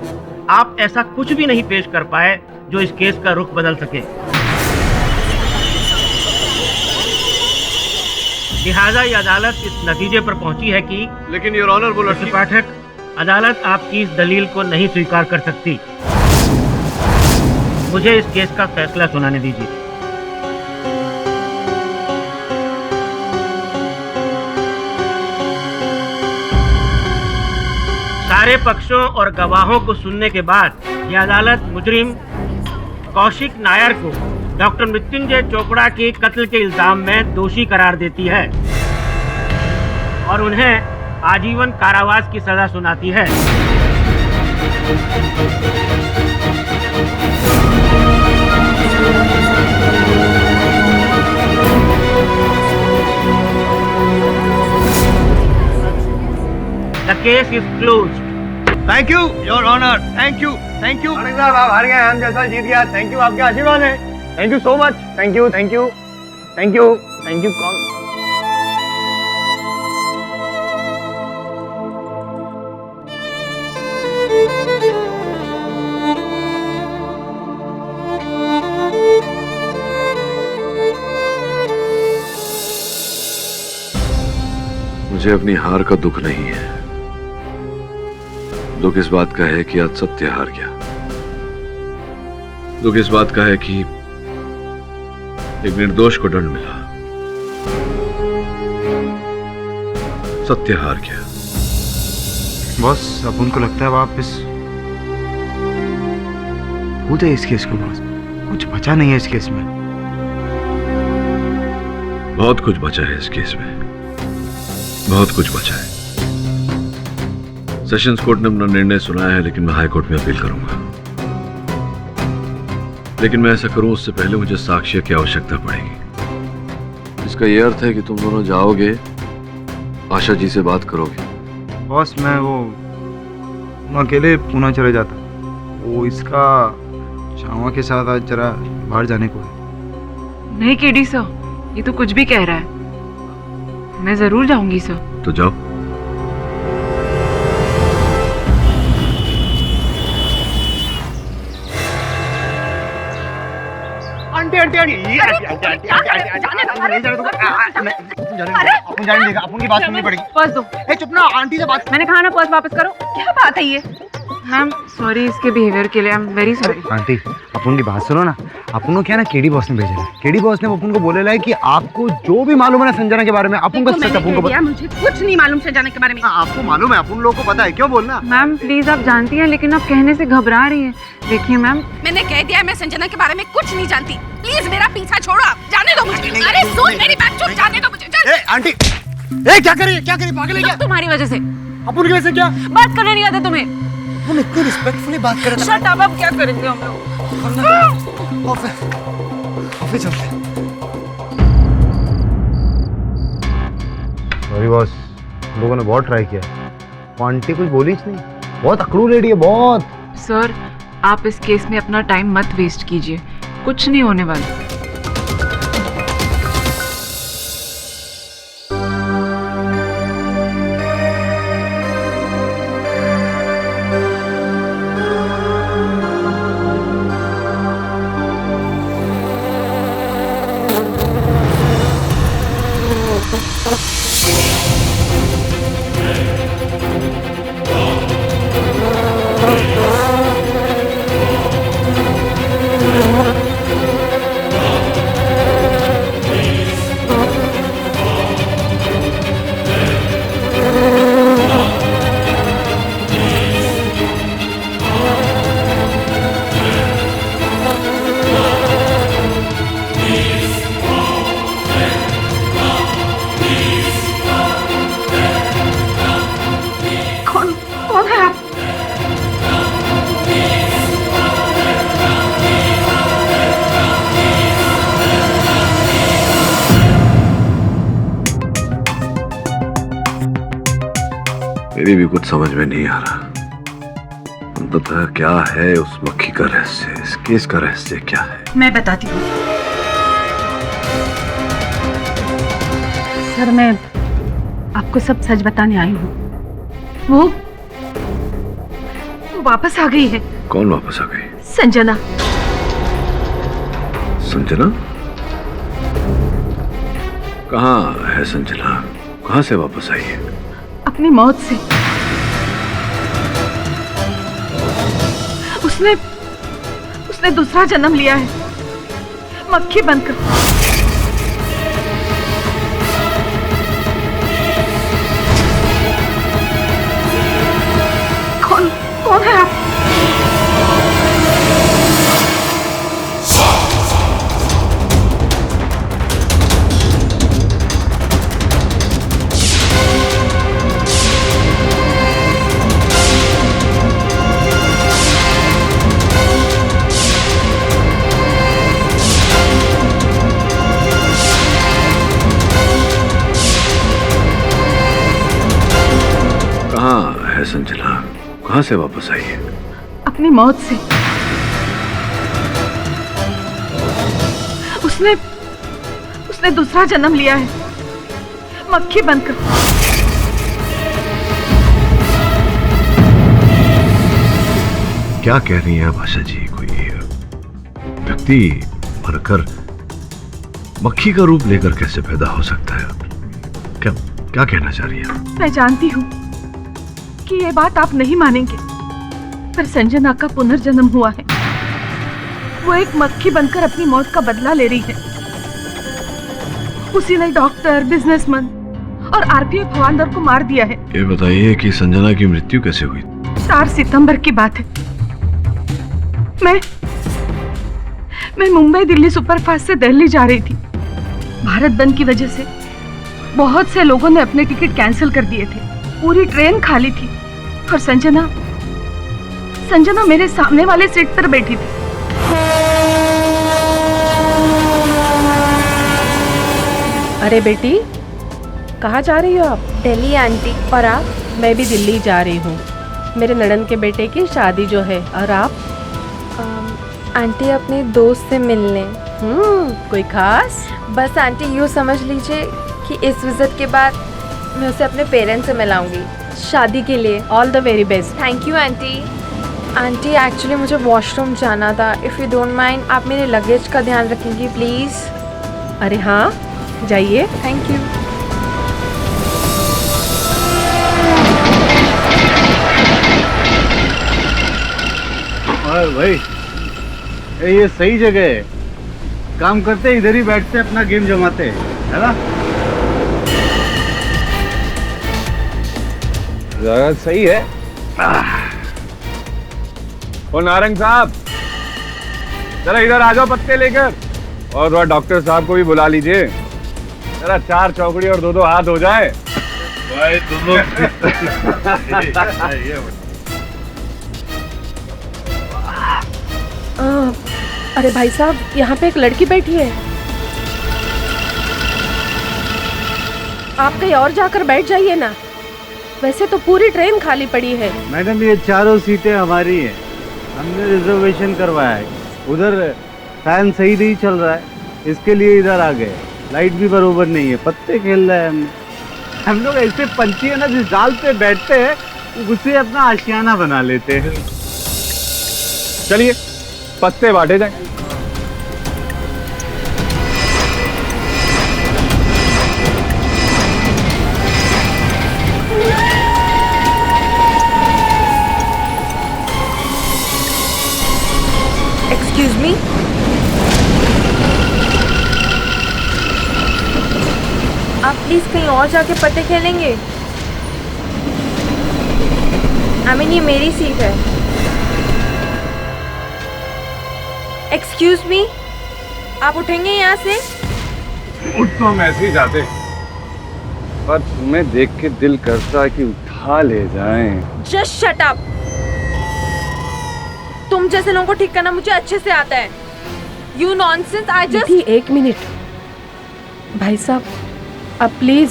आप ऐसा कुछ भी नहीं पेश कर पाए जो इस केस का रुख बदल सके। लिहाजा ये अदालत इस नतीजे पर पहुंची है कि लेकिन योर ऑनर, वो मिस्टर पाठक, अदालत आपकी इस दलील को नहीं स्वीकार कर सकती। मुझे इस केस का फैसला सुनाने दीजिए। सारे पक्षों और गवाहों को सुनने के बाद यह अदालत मुजरिम कौशिक नायर को डॉक्टर मृत्युंजय चोपड़ा के कत्ल के इल्जाम में दोषी करार देती है और उन्हें आजीवन कारावास की सजा सुनाती है। The case is closed. Thank you, Your Honor. Thank you. Thank you. साहब, आप हार गए, हम जैसा जीत गया। Thank you, आपके आशीर्वाद है। Thank you so much. Thank you. Thank you. Thank you. Thank you. मुझे अपनी हार का दुख नहीं है। दुख इस बात का है कि आज सत्य हार गया। दुख इस बात का है कि एक निर्दोष को दंड मिला, सत्य हार गया। बॉस, अब उनको लगता है वापस भूत है इस केस को। बॉस, कुछ बचा नहीं है इस केस में। बहुत कुछ बचा है इस केस में, बहुत कुछ बचा है। सेशंस कोर्ट ने अपना निर्णय सुनाया है, लेकिन मैं हाई कोर्ट में अपील करूंगा। लेकिन मैं ऐसा करूं उससे पहले मुझे साक्ष्य की आवश्यकता पड़ेगी। इसका यह अर्थ है कि तुम दोनों जाओगे, आशा जी से बात करोगे। बॉस, मैं अकेले पूना चले जाता। वो इसका चावा के साथ आज जरा बाहर जाने को है। नहीं केडी सर, ये तो कुछ भी कह रहा है। मैं जरूर जाऊंगी सर। तो जाओ। आंटी आंटी आंटी अपन जाने देगा, अपन की बात सुननी पड़ेगी। पर्स दो। चुप ना, आंटी से बात। मैंने कहा ना पर्स वापस करो। क्या बात है ये? मैम सॉरी इसके बिहेवियर के लिए, I am very sorry. Aunty अपन की बात सुनो ना, अपन को क्या ना केडी बॉस ने भेजा है। केडी बॉस ने अपन को बोले है कि आपको जो भी मालूम है ना संजना के बारे में, अपन को सच अपन को बता। मुझे कुछ नहीं मालूम संजना के बारे में। आपको मालूम है, अपन लोगों को पता है, क्यों बोलना? मैम प्लीज आप जानती हैं लेकिन आप कहने से घबरा रही हैं। देखिए मैम, मैंने कह दिया मैं संजना के बारे में कुछ नहीं जानती। प्लीज मेरा पीछा छोड़ो, आप जाने दो मुझे। अरे सुन मेरी बात, चुप जाने दो मुझे। आंटी क्या करिए पागल है क्या? तुम्हारी वजह से। अपन की वजह से क्या? बात करने नहीं आता तुम्हें? हम इतनी रिस्पेक्टफुली बात कर रहे थे। शट अप, अब क्या करेंगे हम लोग? ऑफिस चलते। सॉरी बॉस, लोगों ने बहुत ट्राई किया, आंटी कुछ बोली नहीं, बहुत अकड़ू लेडी है बहुत। सर आप इस केस में अपना टाइम मत वेस्ट कीजिए, कुछ नहीं होने वाला। मेरी भी कुछ समझ में नहीं आ रहा, अंततः क्या है उस मक्खी का रहस्य, इस केस का रहस्य क्या है? मैं बताती हूँ सर, मैं आपको सब सच बताने आई हूँ। वो वापस आ गई है। कौन वापस आ गई? संजना। संजना? कहाँ है संजना? कहाँ से वापस आई है? अपनी मौत से। उसने दूसरा जन्म लिया है, मक्खी बनकर। कौन है आप? संजना कहाँ से वापस आई है? अपनी मौत से। उसने दूसरा जन्म लिया है, मक्खी बनकर। क्या कह रही हैं भाषा जी? कोई व्यक्ति मरकर मक्खी का रूप लेकर कैसे पैदा हो सकता है? क्या कहना चाह रही है? मैं जानती हूँ कि ये बात आप नहीं मानेंगे, पर संजना का पुनर्जन्म हुआ है। वो एक मक्खी बनकर अपनी मौत का बदला ले रही है। उसी ने डॉक्टर, बिजनेसमैन और आरपीएफ हवलदार को मार दिया है। ये बताइए कि संजना की मृत्यु कैसे हुई? 4 सितंबर की बात है। मैं मुंबई दिल्ली सुपरफास्ट से दिल्ली जा रही थी। भारत बंद की वजह से बहुत से लोगों ने अपने टिकट कैंसिल कर दिए थे। पूरी ट्रेन खाली थी और संजना मेरे सामने वाले सीट पर बैठी थी। अरे बेटी, कहाँ जा रही हो आप? दिल्ली आंटी। और आप? मैं भी दिल्ली जा रही हूँ, मेरे ननद के बेटे की शादी जो है। और आप? आंटी अपने दोस्त से मिलने। कोई खास? बस आंटी यूँ समझ लीजिए कि कि इस विजिट के बाद मैं उसे अपने पेरेंट्स से मिलाऊंगी शादी के लिए। All the very best. Thank you aunty. Aunty actually मुझे वॉशरूम जाना था। इफ़ यू डोंट माइंड आप मेरे लगेज का ध्यान रखेंगी प्लीज़। अरे हाँ, जाइए। Thank you. भाई ये सही जगह है, काम करते इधर ही बैठते अपना गेम जमाते है ना। जगह सही है। ओ नारंग साहब, जरा इधर आ जाओ पत्ते लेकर, और वह डॉक्टर साहब को भी बुला लीजिए। जरा 4 चौकड़ी और 2-2 हाथ हो जाए। भाई तुम लोग अरे भाई साहब, यहाँ पे एक लड़की बैठी है, आप कहीं और जाकर बैठ जाइए ना। वैसे तो पूरी ट्रेन खाली पड़ी है। मैडम ये 4 सीटें हमारी हैं, हमने रिजर्वेशन करवाया है। उधर फैन सही नहीं चल रहा है, इसके लिए इधर आ गए। लाइट भी बरोबर नहीं है, पत्ते खेल रहे हैं हम लोग ऐसे पंछी है ना, जिस डाल पे बैठते हैं उसे अपना आशियाना बना लेते हैं। चलिए पत्ते बांटे जाए। एक्सक्यूज मी, आप प्लीज कहीं और जाके पत्ते खेलेंगे। आई मीन ये मेरी सीट है। एक्सक्यूज मी, आप उठेंगे यहाँ से? उठ तो हम ऐसे ही जाते, पर तुम्हें देख के दिल करता है कि उठा ले जाएं। Just shut up. तुम जैसे लोगों को ठीक करना मुझे अच्छे से आता है। You nonsense. I just. एक मिनट भाई साहब, अब प्लीज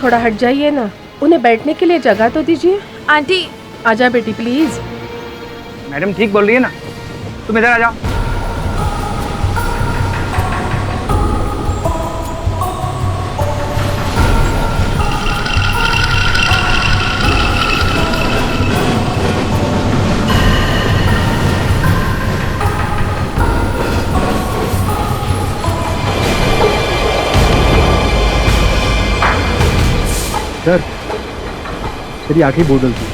थोड़ा हट जाइए ना, उन्हें बैठने के लिए जगह तो दीजिए। आंटी आजा बेटी प्लीज। मैडम ठीक बोल रही है ना, तुम इधर आ जाओ। सर तेरी आखिरी बोतल थी,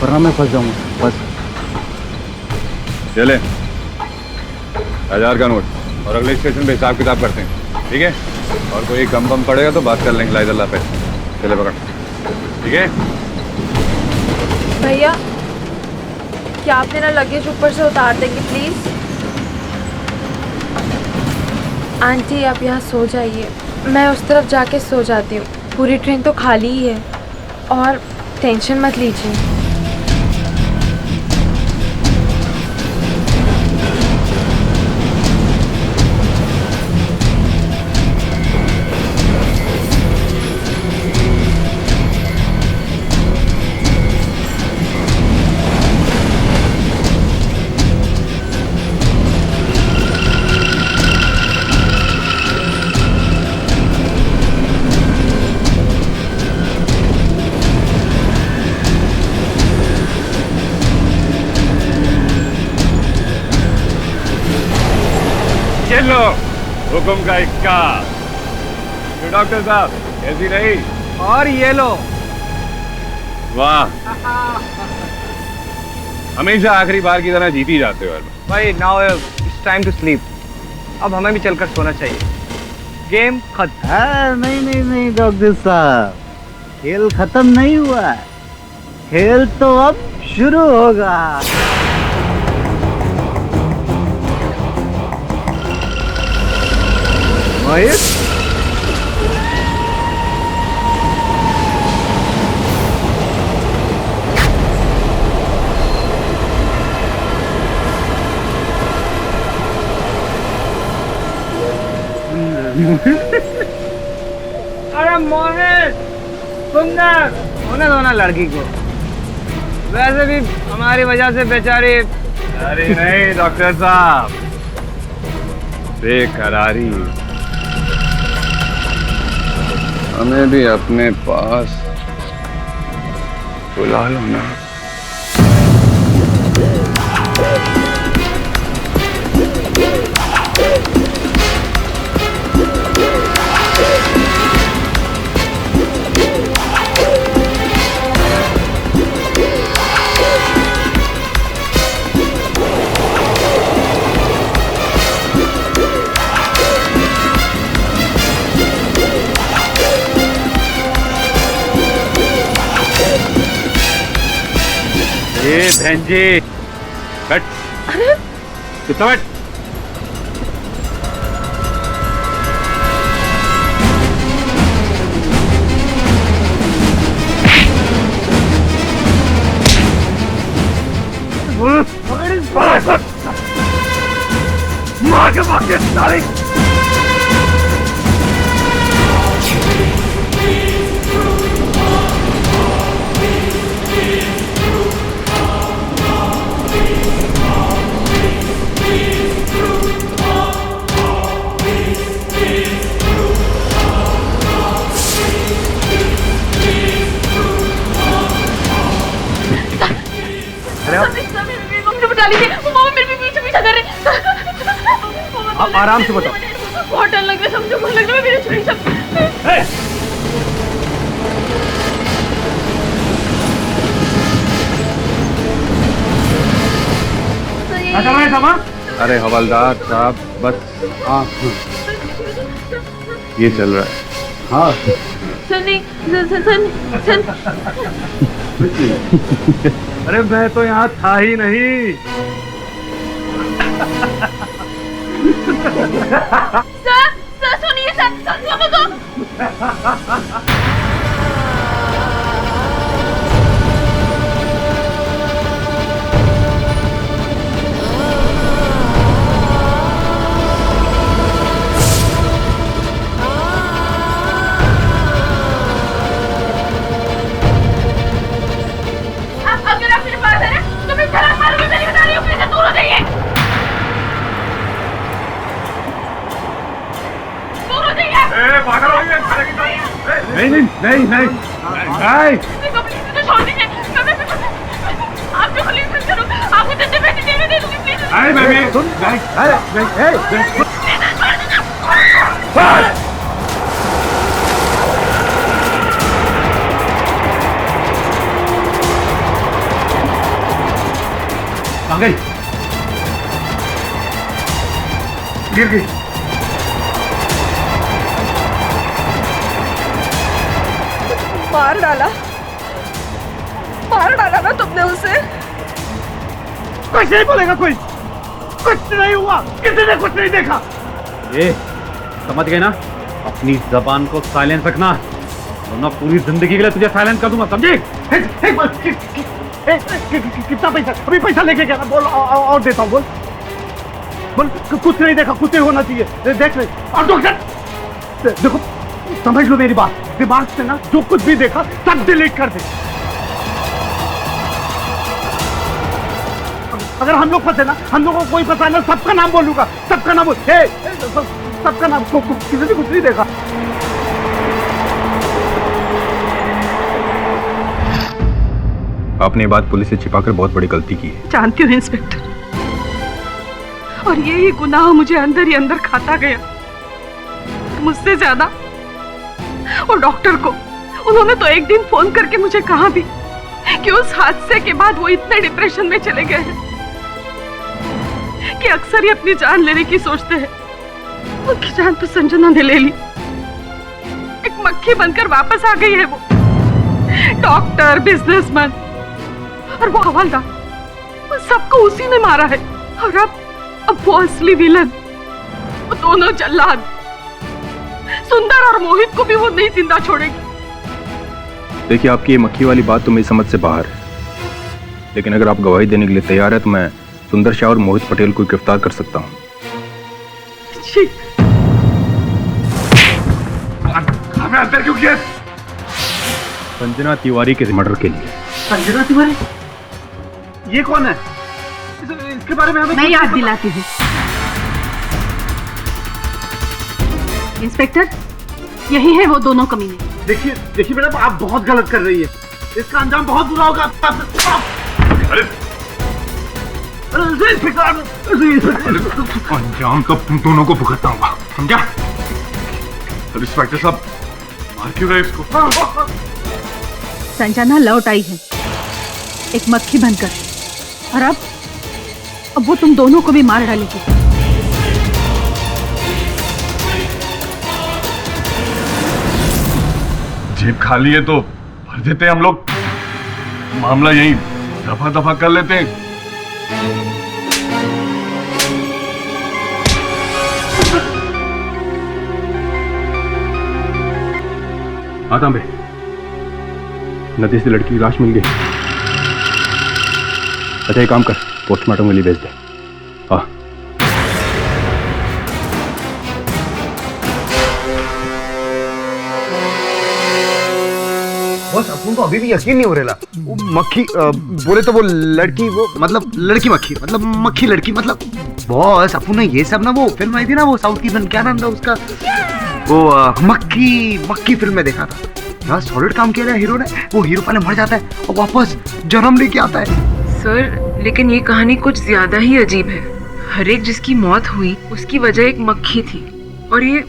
वरना मैं फंस जाऊंगा। बस चले 1000 का नोट, और अगले स्टेशन पे हिसाब किताब करते हैं, ठीक है? और कोई कम बम पड़ेगा तो बात कर लेंगे लाइजल्ला पे। चले पकड़, ठीक है? भैया क्या आप मेरा लगेज ऊपर से उतार देंगे प्लीज? आंटी आप यहाँ सो जाइए, मैं उस तरफ जाके सो जाती हूँ। पूरी ट्रेन तो खाली ही है, और टेंशन मत लीजिए। लो हुक्म का इक्का। तो डॉक्टर साहब कैसी रही? और ये लो। वाह, हमेशा आखिरी बार की तरह जीत ही जाते हो। भाई now it's time to sleep, अब हमें भी चलकर सोना चाहिए। गेम खत्म। नहीं नहीं नहीं डॉक्टर साहब, खेल खत्म नहीं हुआ है, खेल तो अब शुरू होगा। महेश अरे मोहित सुंदर होने दो ना लड़की को, वैसे भी हमारी वजह से बेचारी। अरे नहीं डॉक्टर साहब, बेकरारी हमें भी अपने पास बुला लो ना। बहन जी बैठ। अरे कितना बैठ। मार के सारी आप आराम से बताओ। बहुत डर लग रहा है, समझो बहुत लग रहा है मेरे अरे हवलदार साहब बस। हाँ ये चल रहा है। हाँ अरे मैं तो यहाँ था ही नहीं। सर सुनिए सर। अगर आप मेरे पास है ना तो मैं छलांग मारूंगी, मैं नहीं बता रही हूँ, प्लीज दूर हो जाइए। दूर हो जाइए। पागल हो गया। नहीं नहीं नहीं नहीं देखो प्लीज मुझे छोड़ दीजिए। आप जो पुलिस में करो, आपको जैसे मैं दे दूंगी प्लीज। अरे बेबी सुन। नहीं आ गई। गिर गई। मार डाला ना तुमने उसे। कुछ नहीं बोलेगा कोई। कुछ नहीं हुआ, किसी ने कुछ नहीं देखा। ये समझ गए ना, अपनी जबान को साइलेंस रखना वरना पूरी जिंदगी के लिए तुझे साइलेंस कर दूंगा, समझे? कितना पैसा? अभी पैसा लेके गया ना, बोल और देता हूँ। बोल कुछ नहीं देखा, कुछ नहीं होना चाहिए। देख ले। और डॉक्टर देखो समझ लो मेरी बात, दिमाग से ना जो कुछ भी देखा सब डिलीट कर दे। अगर हम लोग फंसे ना, हम लोगों को कोई फंसा ना, सबका नाम बोलूंगा, सबका नाम बोल। सबका नाम, किसी ने कुछ नहीं देखा। आपने ये बात पुलिस से छिपाकर बहुत बड़ी गलती की है। जानती हूँ इंस्पेक्टर, और यही गुनाह मुझे अंदर ही अंदर खाता गया। मुझसे ज्यादा वो डॉक्टर को, उन्होंने तो एक दिन फोन करके मुझे कहा भी कि उस हादसे के बाद वो इतने डिप्रेशन में चले गए हैं कि अक्सर ही अपनी जान लेने की सोचते हैं। उनकी जान तो संजना ने ले ली। एक मक्खी बनकर वापस आ गई है वो। डॉक्टर, बिजनेसमैन और वो हवलदार, सबको उसी ने मारा है। और अब वो असली विलन, वो दोनों जल्लाद, सुंदर और मोहित को भी वो नहीं जिंदा छोड़ेगी। देखिए, आपकी ये मक्खी वाली बात तो मेरी समझ से बाहर है, लेकिन अगर आप गवाही देने के लिए तैयार है तो मैं सुंदर शाह और मोहित पटेल को गिरफ्तार कर सकता हूँ। हमें अंदर क्यों किया? संजना तिवारी के मर्डर के लिए। संजना तिवारी? ये कौन है? इसके बारे में हमें मैं याद दिलाती हूँ। इंस्पेक्टर, यही है वो दोनों कमीने। देखिए देखिए मैडम, आप बहुत गलत कर रही है, इसका अंजाम बहुत बुरा होगा। अंजाम तो तुम दोनों को भुगतना होगा, समझा? इंस्पेक्टर साहब, मार क्यों रहे इसको? संजना लौट आई है एक मक्खी बनकर, और अब वो तुम दोनों को भी मार डालेगी। जेब खाली है तो भर देते हैं हम लोग, मामला यही दफा दफा कर लेते हैं। आता बे, नदी से लड़की की लाश मिल गई। अच्छा एक काम कर, पोस्टमार्टम के लिए भेज दे। हाँ बस अपन को अभी भी यकीन नहीं हो रहा। वो मक्खी बोले तो वो लड़की, वो मतलब लड़की मक्खी, मतलब मक्खी लड़की, मतलब बॉस अपन ने ये सब ना वो फिल्म आई थी ना, वो साउथ की फिल्म, क्या नाम था उसका, वो मक्खी फिल्म में देखा था यार। सॉलिड काम किया है हीरो ने। वो हीरो पहले मर जाता है और वापस जन्म लेके आता है। सर लेकिन ये कहानी कुछ ज्यादा ही अजीब है। हर एक जिसकी मौत हुई उसकी वजह एक मक्खी थी, और ये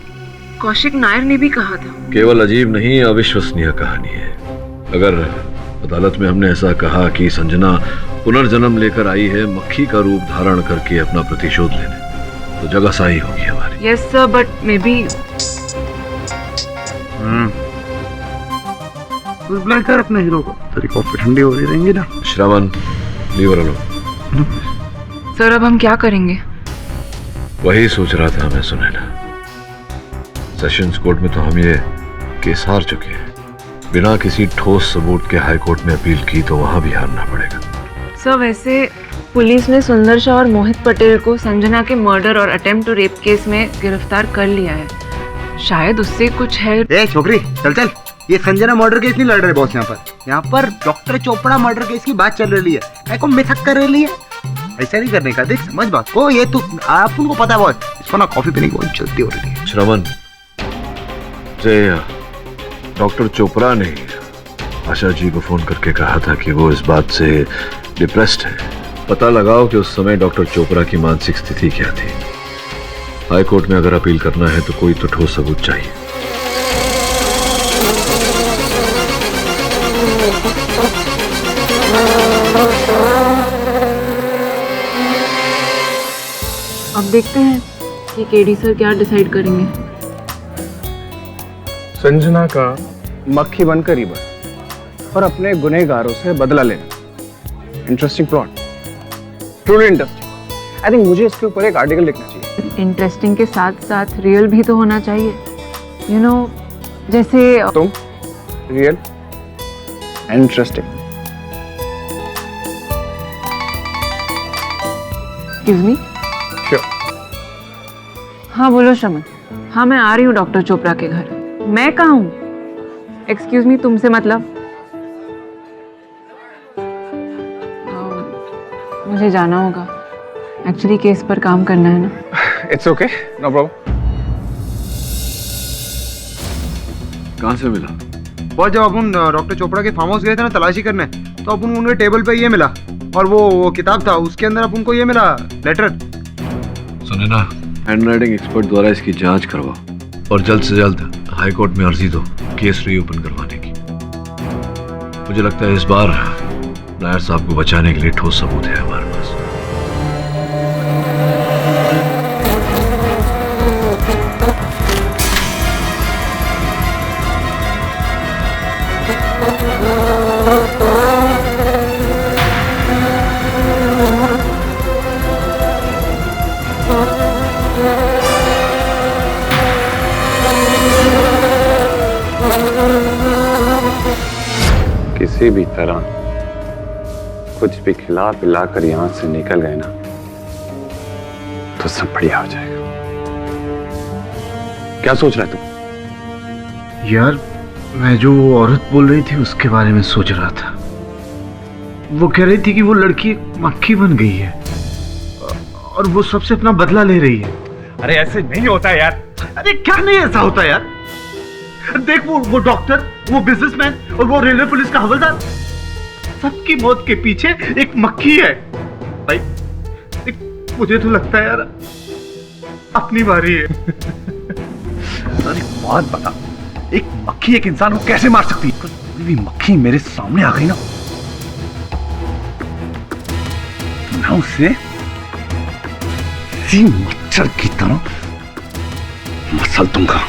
कौशिक नायर ने भी कहा था। केवल अजीब नहीं, अविश्वसनीय कहानी है। अगर अदालत में हमने ऐसा कहा कि संजना पुनर्जन्म लेकर आई है मक्खी का रूप धारण करके अपना प्रतिशोध लेने, तो जगह सही होगी हमारी। Yes sir, but may be बुला कर अपने हीरो को, तेरी कॉफी ठंडी हो रही रहेंगी ना। श्रवण, लीव इट अलोन। सर अब हम क्या करेंगे? वही सोच रहा था मैं सुनैना। सेशंस कोर्ट में तो हम ये केस हार चुके हैं, बिना किसी ठोस सबूत के हाई कोर्ट में अपील की तो वहां भी हारना पड़ेगा। सर वैसे पुलिस ने सुंदर शाह और मोहित पटेल को संजना के मर्डर और अटेम्प्ट टू रेप केस में गिरफ्तार कर लिया है। शायद उससे कुछ है। ए छोकरी चल चल, ये संजना मर्डर केस नहीं लड़ रहे बॉस। यहाँ पर डॉक्टर चोपड़ा मर्डर केस की बात चल रही है। को मिथक कर रही है, ऐसा नहीं करने का। देख समझ बात को, ये तो आप उनको पता है बॉस, इसको ना कॉफी पीने की बहुत जल्दी हो रही है। श्रवण, डॉक्टर चोपड़ा ने आशा जी को फोन करके कहा था कि वो इस बात से डिप्रेस्ड है। पता लगाओ कि उस समय डॉक्टर चोपड़ा की मानसिक स्थिति क्या थी। हाई कोर्ट में अगर अपील करना है तो कोई तो ठोस सबूत चाहिए। अब देखते हैं कि केडी सर क्या डिसाइड करेंगे। संजना का मक्खी बनकर ही बन और अपने गुनहगारों से बदला लेना। Interesting plot, truly interesting. I think मुझे इसके ऊपर एक आर्टिकल लिखना चाहिए। इंटरेस्टिंग के साथ साथ रियल भी तो होना चाहिए, यू नो, जैसे तुम real interesting. Excuse me. Sure. हाँ बोलो श्रमन। हाँ मैं आ रही हूँ डॉक्टर चोपड़ा के घर। मैं कहाँ हूँ? एक्सक्यूज मी, तुमसे मतलब? मुझे जाना होगा, एक्चुअली केस पर काम करना है ना। It's okay, no problem. कहाँ से मिला? बहुत जब अपन डॉक्टर चोपड़ा के फार्म हाउस गए थे ना तलाशी करने, तो अपन उनके टेबल पे ये मिला, और वो किताब था, उसके अंदर अपन को ये मिला लेटर। सुने ना, हैंडराइटिंग एक्सपर्ट द्वारा इसकी जांच करवाओ और जल्द से जल्द हाई कोर्ट में अर्जी दो केस रीओपन करवाने की। मुझे लगता है इस बार नायर साहब को बचाने के लिए ठोस सबूत है हमारे पास। किसी भी तरह कुछ भी खिला पिला कर यहां से निकल गए ना तो सब बढ़िया हो जाएगा। क्या सोच रहा है तू? यार मैं जो वो औरत बोल रही थी उसके बारे में सोच रहा था। वो कह रही थी कि वो लड़की एक मक्खी बन गई है और वो सबसे अपना बदला ले रही है। अरे ऐसे नहीं होता यार। अरे क्या नहीं ऐसा होता यार? देख वो डॉक्टर, वो बिजनेसमैन और वो रेलवे पुलिस का हवलदार, सबकी मौत के पीछे एक मक्खी है। भाई मुझे तो लगता है यार अपनी बारी है। अरे बात बता, एक मक्खी एक इंसान को कैसे मार सकती है? कोई भी मक्खी मेरे सामने आ गई ना, तो मैं उससे इसी मच्छर की तरह मसल दूंगा,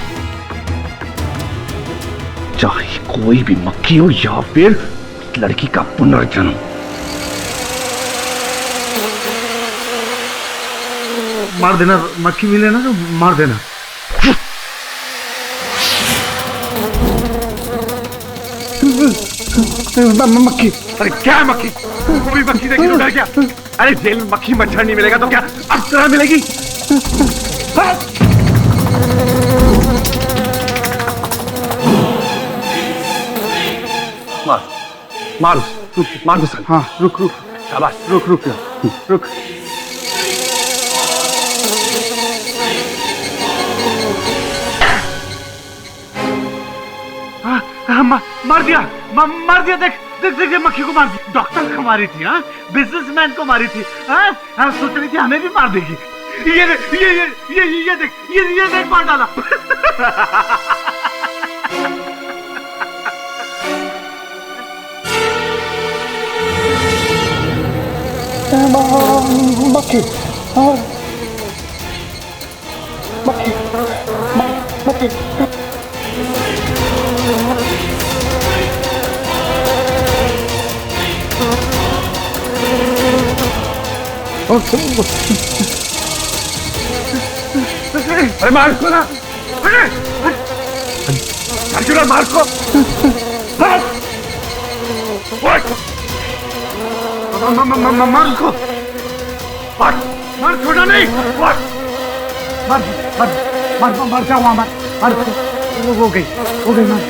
चाहे कोई भी मक्खी हो या फिर लड़की का पुनर्जन्म। मार देना, मक्खी मिले ना तो मार देना। मक्खी? अरे क्या है मक्खी? वो भी मक्खी देखी तो डर क्या? अरे जेल में मक्खी मच्छर नहीं मिलेगा तो क्या अप्सरा मिलेगी? मार मार दो। हाँ रुक रुक, शाबाश, रुक रुक रुक। मार दिया, मार दिया। देख देख देख, मक्खी को मार दिया। डॉक्टर को मारी थी, हाँ, बिजनेसमैन को मारी थी, हाँ, सोच रही थी हमें भी मार देगी। ये देख, ये देख मार डाला। मक्खी, मक्खी, मक्खी। अरे मार को ना, अर्जुन मार को, मार को, मार, छोड़ा नहीं, मार क्या हुआ? मार, हो गई, मार।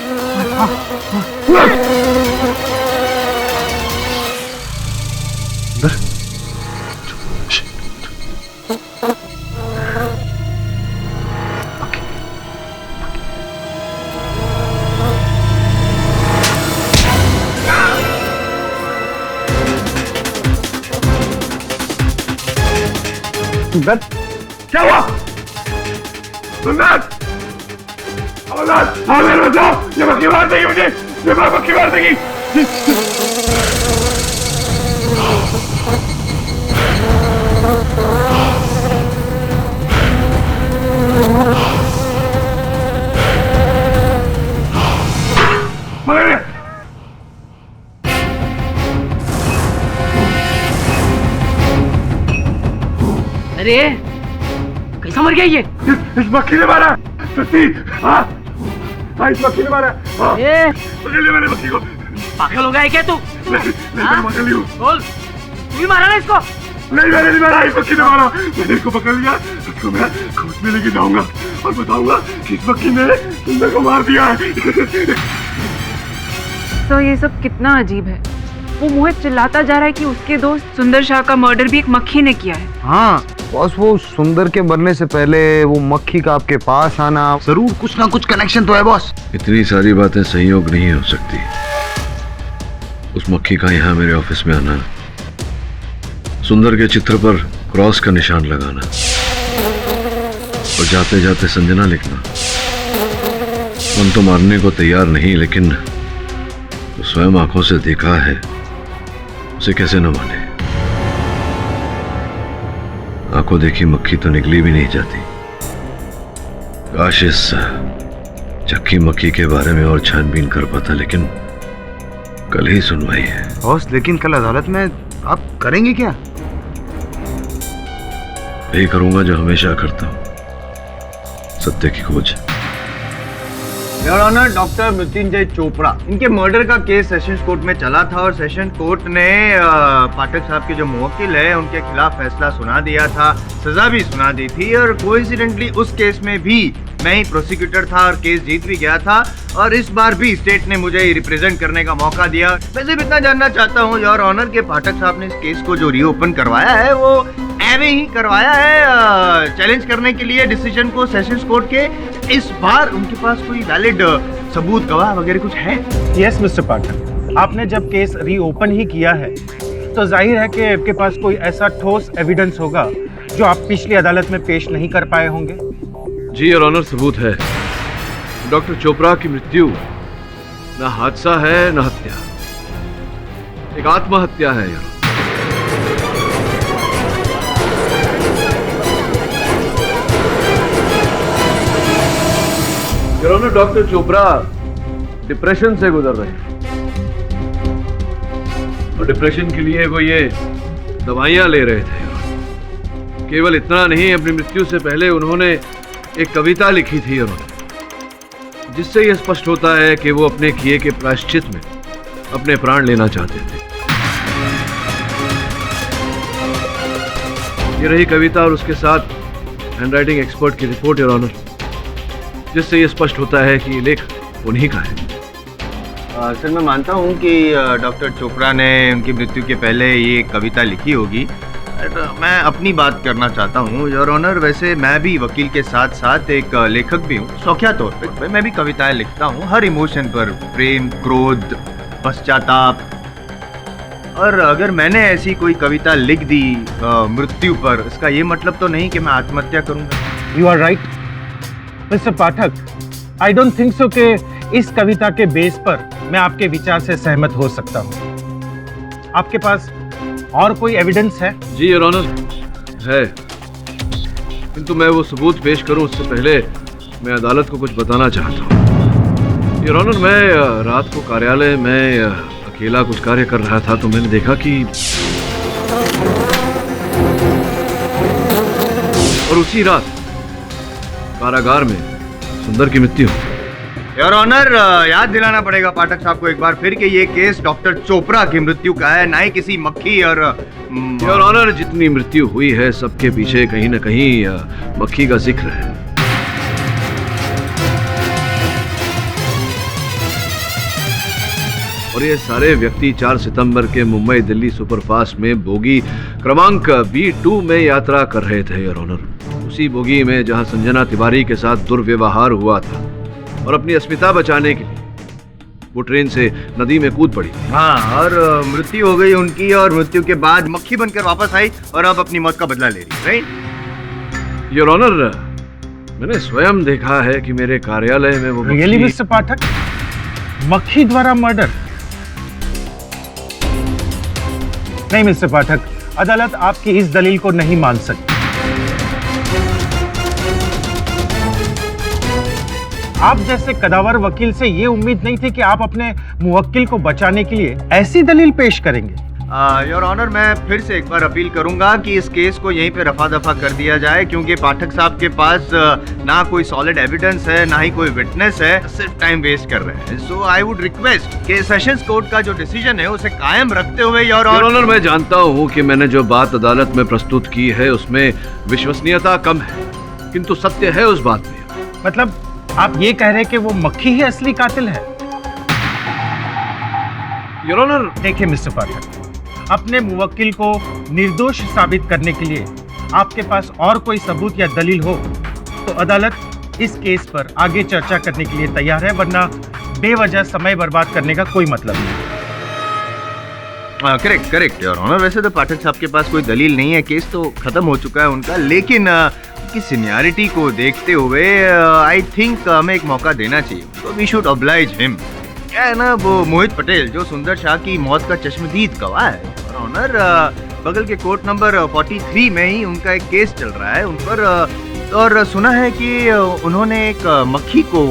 क्या हुआ? बचाओ, ये मक्खी मार देगी मुझे, ये मक्खी मार देगी। अरे कैसा मर गया ये? इस मक्खी ने मारा। सच्ची? हाँ, इस मक्खी ने मारा। पकड़ लिया मैंने मक्खी को। पागल हो गया है क्या तू? पकड़ ली हूँ। बोल, तू ही मारा ना इसको? नहीं, मैंने नहीं मारा, इस मक्खी ने मारा। मैंने इसको पकड़ लिया, इसको मैं खोज में लेके जाऊंगा और बताऊंगा कि इस मक्खी ने सुंदर को मार दिया है। तो ये सब कितना अजीब है। वो मोहित चिल्लाता जा रहा है कि उसके दोस्त सुंदर शाह का मर्डर भी एक मक्खी ने किया है। हाँ बॉस, वो सुंदर के मरने से पहले वो मक्खी का आपके पास आना, जरूर कुछ ना कुछ कनेक्शन तो है बॉस। इतनी सारी बातें संयोग नहीं हो सकती। उस मक्खी का यहाँ मेरे ऑफिस में आना, सुंदर के चित्र पर क्रॉस का निशान लगाना और जाते जाते संजना लिखना। मन तो मारने को तैयार नहीं, लेकिन तो स्वयं आंखों से देखा है, उसे कैसे न माने। आंखों देखी मक्खी तो निकली भी नहीं जाती। काश इस चक्की मक्खी के बारे में और छानबीन कर पाता, लेकिन कल ही सुनवाई है बॉस। लेकिन कल अदालत में आप करेंगे क्या? यही करूंगा जो हमेशा करता हूं, सत्य की खोज। Your honour, doctor Mrityunjay Chopra, इनके मर्डर का केस सेशंस कोर्ट में चला था और सेशन कोर्ट ने पाठक साहब के जो मुवक्किल है उनके खिलाफ फैसला सुना दिया था, सजा भी सुना दी थी। और कोइंसिडेंटली उस केस में भी मैं ही प्रोसिक्यूटर था और केस जीत भी गया था। और इस बार भी स्टेट ने मुझे रिप्रेजेंट करने का मौका दिया। वैसे भी इतना जानना चाहता हूँ योर ऑनर के पाठक साहब ने इस केस को जो रीओपन करवाया है वो एवे ही करवाया है, चैलेंज करने के लिए डिसीजन को सेशंस कोर्ट के। इस बार उनके पास कोई वैलिड सबूत गवाह वगैरह कुछ है? यस मिस्टर पाठक, आपने जब केस रीओपन ही किया है तो जाहिर है कि आपके पास कोई ऐसा ठोस एविडेंस होगा जो आप पिछली अदालत में पेश नहीं कर पाए होंगे। जी योर ऑनर, सबूत है। डॉक्टर चोपड़ा की मृत्यु न हादसा है न हत्या, एक आत्महत्या है your honour. Doctor Chopra depression से गुजर रहे हैं और डिप्रेशन के लिए वो ये दवाइयां ले रहे थे। केवल इतना नहीं, अपनी मृत्यु से पहले उन्होंने एक कविता लिखी थी उन्होंने, जिससे यह स्पष्ट होता है कि वो अपने किए के प्रायश्चित में अपने प्राण लेना चाहते थे। ये रही कविता और उसके साथ हैंडराइटिंग एक्सपर्ट की रिपोर्ट योर ऑनर, जिससे यह स्पष्ट होता है कि ये लेख उन्हीं का है। सर, मैं मानता हूँ कि डॉक्टर चोपड़ा ने उनकी मृत्यु के पहले ये कविता लिखी होगी। मैं अपनी बात करना चाहता हूँ योर ऑनर। वैसे मैं भी वकील के साथ साथ एक लेखक भी हूँ, शौकिया तौर पे मैं भी कविताएं लिखता हूँ, हर इमोशन पर, प्रेम, क्रोध, पश्चाताप। और अगर मैंने ऐसी कोई कविता लिख दी मृत्यु पर, इसका ये मतलब तो नहीं कि मैं आत्महत्या करूँगा। You are right mister Pathak, I don't think so कि इस कविता के बेस पर मैं आपके विचार से सहमत हो सकता हूँ। आपके पास और कोई एविडेंस है? जी योर ऑनर, है, किंतु मैं वो सबूत पेश करूं उससे पहले मैं अदालत को कुछ बताना चाहता हूं। योर ऑनर, मैं रात को कार्यालय में अकेला कुछ कार्य कर रहा था तो मैंने देखा कि और उसी रात कारागार में सुंदर की मृत्यु। योर ऑनर, याद दिलाना पड़ेगा पाठक साहब को एक बार फिर कि ये केस डॉक्टर चोपड़ा की मृत्यु का है, ना ही किसी मक्खी और योर ऑनर, जितनी मृत्यु हुई है सबके पीछे कहीं न कहीं मक्खी का जिक्र है। और ये सारे व्यक्ति 4 सितंबर के मुंबई दिल्ली सुपरफास्ट में बोगी क्रमांक B2 में यात्रा कर रहे थे योर ऑनर। उसी बोगी में जहां संजना तिवारी के साथ दुर्व्यवहार हुआ था और अपनी अस्मिता बचाने के लिए वो ट्रेन से नदी में कूद पड़ी। हाँ, और मृत्यु हो गई उनकी, और मृत्यु के बाद मक्खी बनकर वापस आई और अब अपनी मौत का बदला ले रही, राइट? योर ऑनर, मैंने स्वयं देखा है कि मेरे कार्यालय में वो रियली मिस्टर पाठक, मक्खी द्वारा मर्डर? नहीं मिस्टर पाठक, अदालत आपकी इस दलील को नहीं मान सकती। आप जैसे कदावर वकील से ये उम्मीद नहीं थी कि आप अपने मुवक्किल को बचाने के लिए ऐसी दलील पेश करेंगे। योर ऑनर, मैं फिर से एक बार अपील करूंगा कि इस केस को यहीं पे रफा दफा कर दिया जाए, क्योंकि पाठक साहब के पास ना कोई सॉलिड एविडेंस है, ना ही कोई विटनेस है, सिर्फ टाइम वेस्ट कर रहे हैं। सो आई वुड रिक्वेस्ट कि सेशंस कोर्ट का जो डिसीजन है उसे कायम रखते हुए योर ऑनर, मैं जानता हूँ कि मैंने जो बात अदालत में प्रस्तुत की है उसमें विश्वसनीयता कम है, किंतु सत्य है उस बात में। मतलब आप ये कह रहे हैं कि वो मक्खी ही असली कातिल है? योर ऑनर, देखिए मिस्टर पाठक, अपने मुवक्किल को निर्दोष साबित करने के लिए आपके पास और कोई सबूत या दलील हो तो अदालत इस केस पर आगे चर्चा करने के लिए तैयार है, वरना बेवजह समय बर्बाद करने का कोई मतलब नहीं। Correct your honour. वैसे तो पाठक साहब के पास कोई दलील नहीं है, केस तो खत्म हो चुका है उनका, लेकिन की सीनियरिटी को देखते हुए आई थिंक हमें एक मौका देना चाहिए, तो वी शुड ऑब्लाइज हिम। क्या है ना, वो मोहित पटेल जो सुंदर शाह की मौत का चश्मदीद गवाह है ऑनर, बगल के कोर्ट नंबर 43 में ही उनका एक केस चल रहा है उन पर, और सुना है कि उन्होंने एक मक्खी को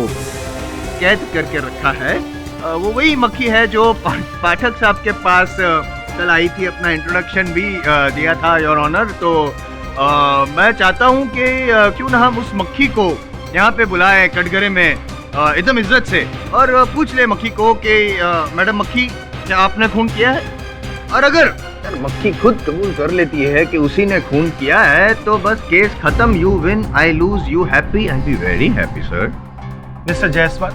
कैद करके रखा है। वो वही मक्खी है जो पाठक साहब के पास कल आई थी, अपना इंट्रोडक्शन भी दिया था योर ऑनर। तो मैं चाहता हूँ कि क्यों ना हम उस मक्खी को यहाँ पे बुलाएं कटघरे में एकदम इज्जत से, और पूछ ले मक्खी को कि मैडम मक्खी, क्या आपने खून किया है? और अगर मक्खी खुद कबूल कर लेती है कि उसी ने खून किया है तो बस केस खत्म। You win, I lose, you happy, I be very happy sir. Mister Jaiswal,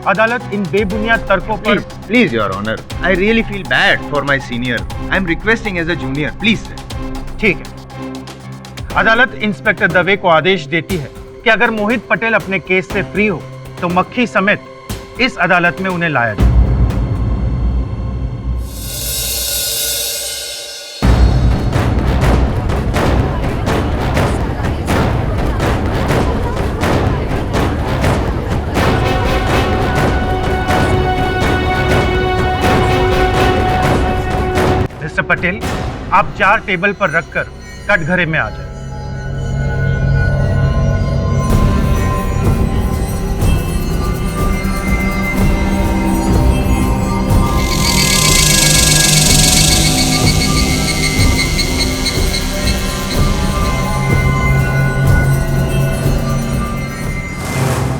अदालत इन बेबुनियाद तर्कों पर please your honour, I really feel bad for my senior, I am requesting as a junior, please. ठीक है, अदालत इंस्पेक्टर दवे को आदेश देती है कि अगर मोहित पटेल अपने केस से फ्री हो तो मक्खी समेत इस अदालत में उन्हें लाया जाए। मिस्टर पटेल, आप 4 टेबल पर रखकर कटघरे में आ जाए।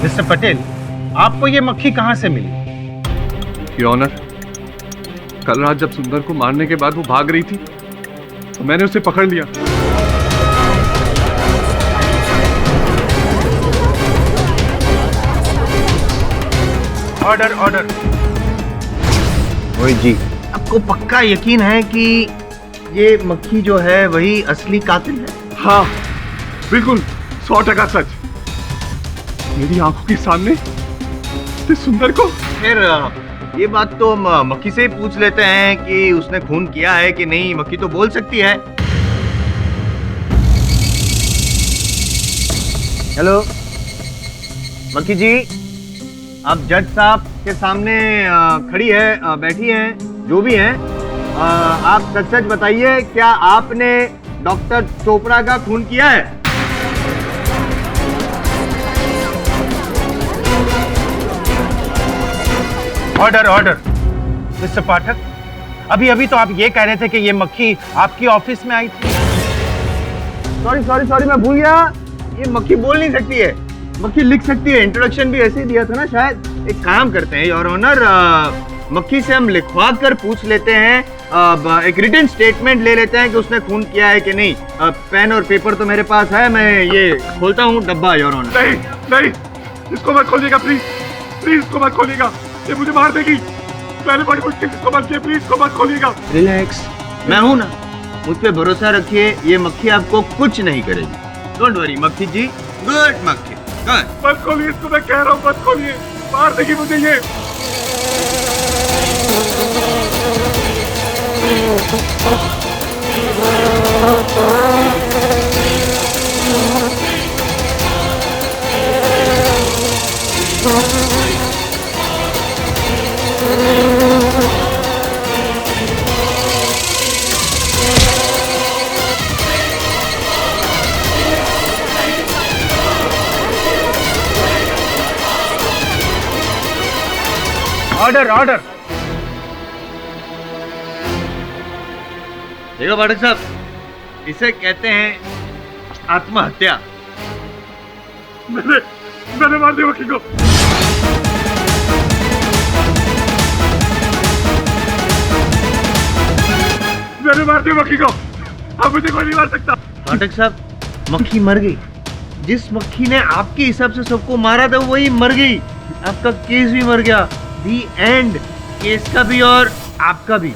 मिस्टर पटेल, आपको ये मक्खी कहां से मिली? योर ऑनर, कल रात जब सुंदर को मारने के बाद वो भाग रही थी तो मैंने उसे पकड़ लिया। Order order. मोहित जी, आपको पक्का यकीन है कि ये मक्खी जो है वही असली कातिल है? हाँ बिल्कुल, 100% सच। मेरी आंखों के सामने इस सुंदर को। फिर ये बात तो हम मक्खी से ही पूछ लेते हैं कि उसने खून किया है कि नहीं। मक्खी तो बोल सकती है। हेलो मक्खी जी, आप जज साहब के सामने खड़ी है, बैठी हैं, जो भी हैं, आप सच सच बताइए, क्या आपने डॉक्टर चोपड़ा का खून किया है? Order order. मिस्टर पाठक, अभी अभी तो आप ये कह रहे थे कि ये मक्खी आपकी ऑफिस में आई थी। सॉरी, मैं भूल गया। ये मक्खी बोल नहीं सकती है, मक्खी लिख सकती है। इंट्रोडक्शन भी ऐसे ही दिया था ना शायद। एक काम करते हैं योर ऑनर, मक्खी से हम लिखवा कर पूछ लेते हैं, एक रिटन स्टेटमेंट ले लेते हैं कि उसने खून किया है कि नहीं। पेन और पेपर तो मेरे पास है, मैं ये खोलता हूँ डब्बा योर ऑनर। नहीं, इसको मत खोलिएगा प्लीज, इसको मत खोलिएगा, ये मुझे मार देगी। मैंने बड़ी मुश्किल इसको बंद किया, प्लीज इसको मत खोलिएगा। रिलैक्स, मैं हूं ना, मुझ पे भरोसा रखिए, ये मक्खी आपको कुछ नहीं करेगी। डोंट वरी मक्खी जी, गुड मक्खी। मत खोलिए इसको, मैं कह रहा हूँ मत खोलिए, मार देगी मुझे ये। Order order. देखो पाठक साहब, इसे कहते हैं आत्महत्या। मैंने मार दिया वकील को। मैंने मार दिया वकील को, अब मुझे कोई नहीं मार सकता। पाठक साहब, मक्खी मर गई। जिस मक्खी ने आपके हिसाब से सबको मारा था वही मर गई। आपका केस भी मर गया। दी एंड, केस का भी और आपका भी।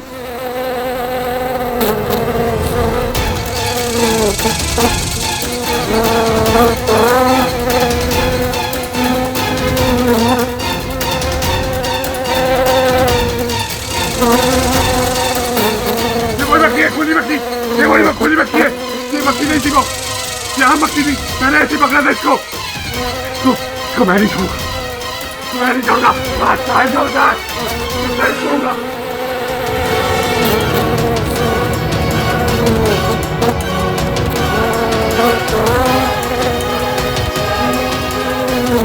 खोली मक्खी है, ये मक्खी नहीं थी को, यहाँ मक्खी थी, मैंने ऐसे पकड़ा था इसको मैं नहीं छोड़ूंगा, मैं नहीं छोड़ूंगा, नहीं छोड़ूंगा।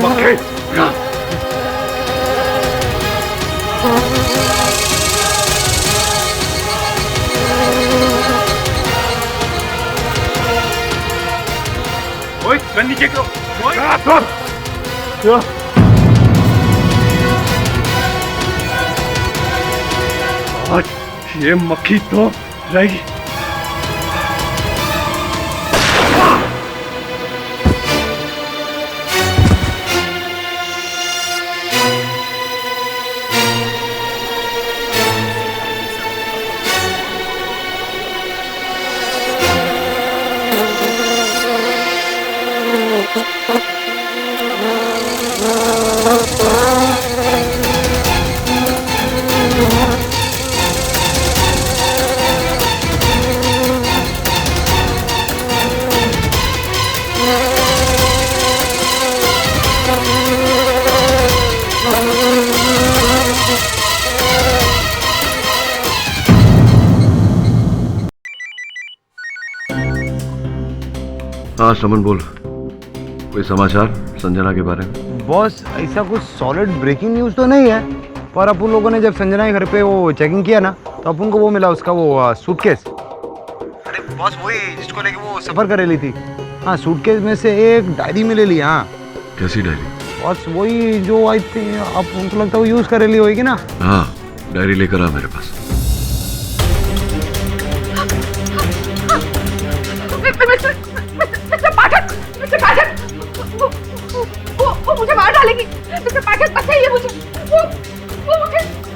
मक्खी गन नीचे करो। आज ये मक्खी तो रहेगी। हाँ समन बोल, कोई समाचार संजना के बारे में? बॉस ऐसा कुछ सॉलिड ब्रेकिंग न्यूज़ तो नहीं है, पर अपन लोगों ने जब संजना के घर पे वो चेकिंग किया ना, तो अपन को वो मिला, उसका वो सूटकेस। अरे बॉस वही जिसको लेके वो सफर करेली थी। हाँ, सूटकेस में से एक डायरी मिले ली। हाँ। कैसी डायरी? बॉस वही जो आई थी, अब उनको लगता है वो यूज करेली होगी ना। हाँ, डायरी लेकर आ मेरे पास। मिस्टर पाठक, वो मुझे मार डालेगी। मिस्टर पाठक बचाइए मुझे।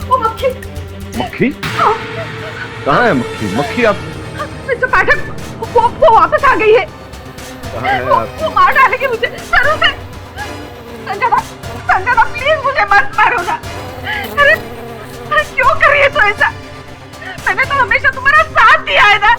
वो मक्खी। मक्खी? कहाँ है मक्खी? मक्खी आप? मिस्टर पाठक, वो वापस आ गई है। वो मार डालेगी मुझे जरूर से। संजना प्लीज मुझे मत मारो ना। अरे क्यों कर रही है तो ऐसा? मैंने तो हमेशा तुम्हारा साथ दिया है ना।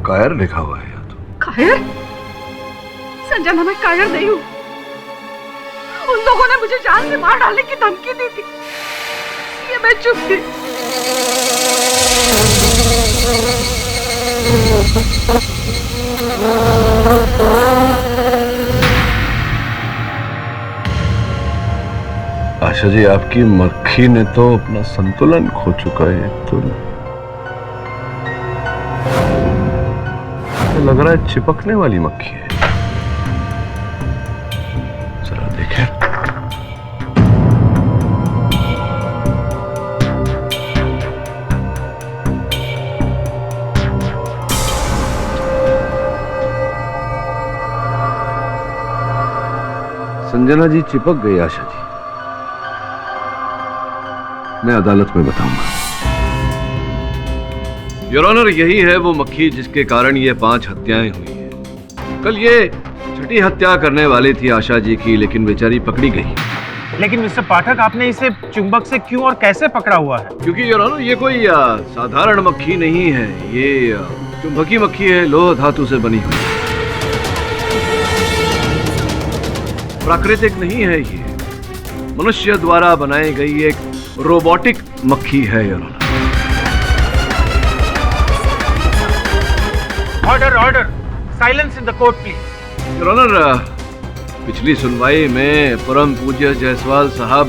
कायर लिखा हुआ है यहाँ तो। कायर? संजना, मैं कायर नहीं हूँ। उन लोगों ने मुझे जान से मार डालने की धमकी दी थी, ये मैं चुप थी। आशा जी, आपकी मक्खी ने तो अपना संतुलन खो चुका है। तो लग रहा है चिपकने वाली मक्खी है। जरा देखें। संजना जी चिपक गई आशा जी। मैं अदालत में बताऊंगा। योर ऑनर, यही है वो मक्खी जिसके कारण ये 5 हत्याएं हुई हैं। कल ये छठी हत्या करने वाली थी आशा जी की, लेकिन बेचारी पकड़ी गई। लेकिन मिस्टर पाठक, आपने इसे चुंबक से क्यों और कैसे पकड़ा हुआ है? क्योंकि योर ऑनर, ये कोई साधारण मक्खी नहीं है। ये चुंबकी मक्खी है, लोह धातु से बनी हुई। प्राकृतिक नहीं है, ये मनुष्य द्वारा बनाई गई एक रोबोटिक मक्खी है your honour. Order order, silence in the court please. Your honour, पिछली सुनवाई में परम पूज्य जायसवाल साहब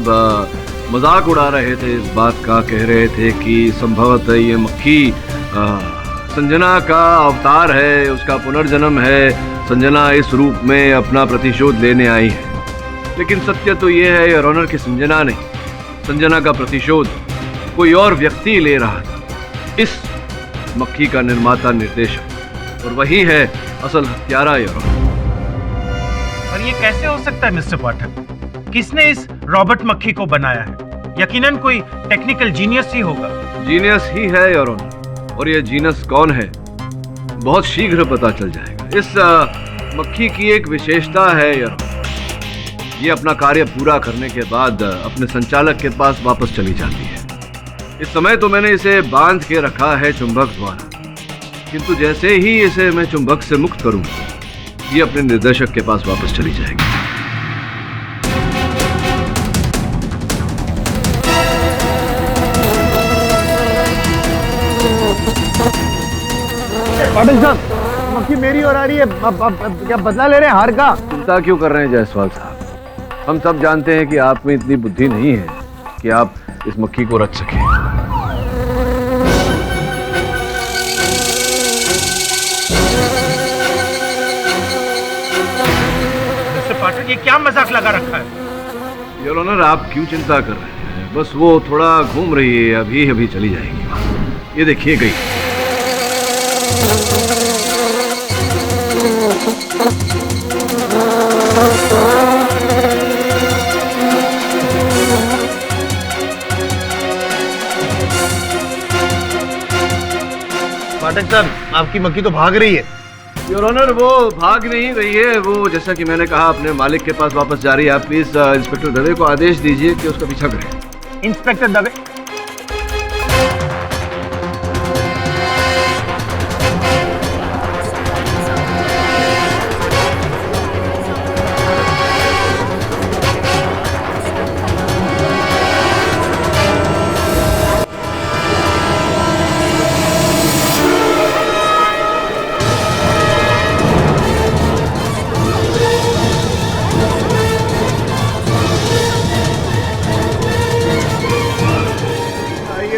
मजाक उड़ा रहे थे, इस बात का कह रहे थे कि संभवतः ये मक्खी संजना का अवतार है, उसका पुनर्जन्म है। संजना इस रूप में अपना प्रतिशोध लेने आई है। लेकिन सत्य तो ये है योर ऑनर कि संजना नहीं, संजना का प्रतिशोध कोई और व्यक्ति ले रहा था। इस मक्खी का निर्माता निर्देशक, और वही है असल हत्यारा योर ऑनर। और ये कैसे हो सकता है मिस्टर पाठक? किसने इस रॉबर्ट मक्खी को बनाया है? यकीनन कोई टेक्निकल जीनियस ही होगा। जीनियस ही है योर ऑनर, और ये जीनियस कौन है बहुत शीघ्र पता चल जाएगा। इस मक्खी की एक विशेषता है योर ऑनर, ये अपना कार्य पूरा करने के बाद अपने संचालक के पास वापस चली जाती है। इस समय तो मैंने इसे बांध के रखा है चुंबक द्वारा, किंतु जैसे ही इसे मैं चुंबक से मुक्त करूंगा, ये अपने निर्देशक के पास वापस चली जाएगी। पाटिल साहब, मक्खी मेरी और आ रही है। क्या बदला ले रहे हैं हार का? चिंता क्यों कर रहे हैं जायसवाल साहब? हम सब जानते हैं कि आप में इतनी बुद्धि नहीं है कि आप इस मक्खी को रच सकें। मिस्टर पाठक, ये क्या मजाक लगा रखा है? योर ऑनर, आप क्यों चिंता कर रहे हैं? बस वो थोड़ा घूम रही है, अभी अभी चली जाएगी। ये देखिए गई। पाठक साहब, आपकी मक्खी तो भाग रही है। योर ऑनर, वो भाग नहीं रही है, वो जैसा कि मैंने कहा अपने मालिक के पास वापस जा रही है। आप प्लीज इंस्पेक्टर दवे को आदेश दीजिए कि उसका पीछा करें। इंस्पेक्टर दवे।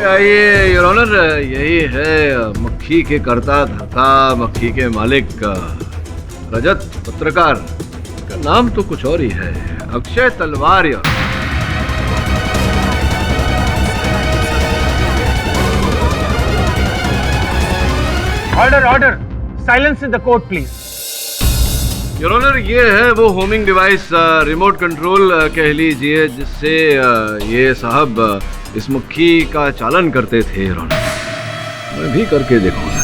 आइए योर ऑनर, यही है मक्खी के कर्ता धर्ता, मक्खी के मालिक रजत पत्रकार। का नाम तो कुछ और ही है, Akshay Talwar. Your order order, silence in the court please. Your honour, ये है वो होमिंग डिवाइस, रिमोट कंट्रोल कह लीजिए, जिससे ये साहब इस मक्खी का चालन करते थे। योर ऑनर, मैं भी करके देखूंगा।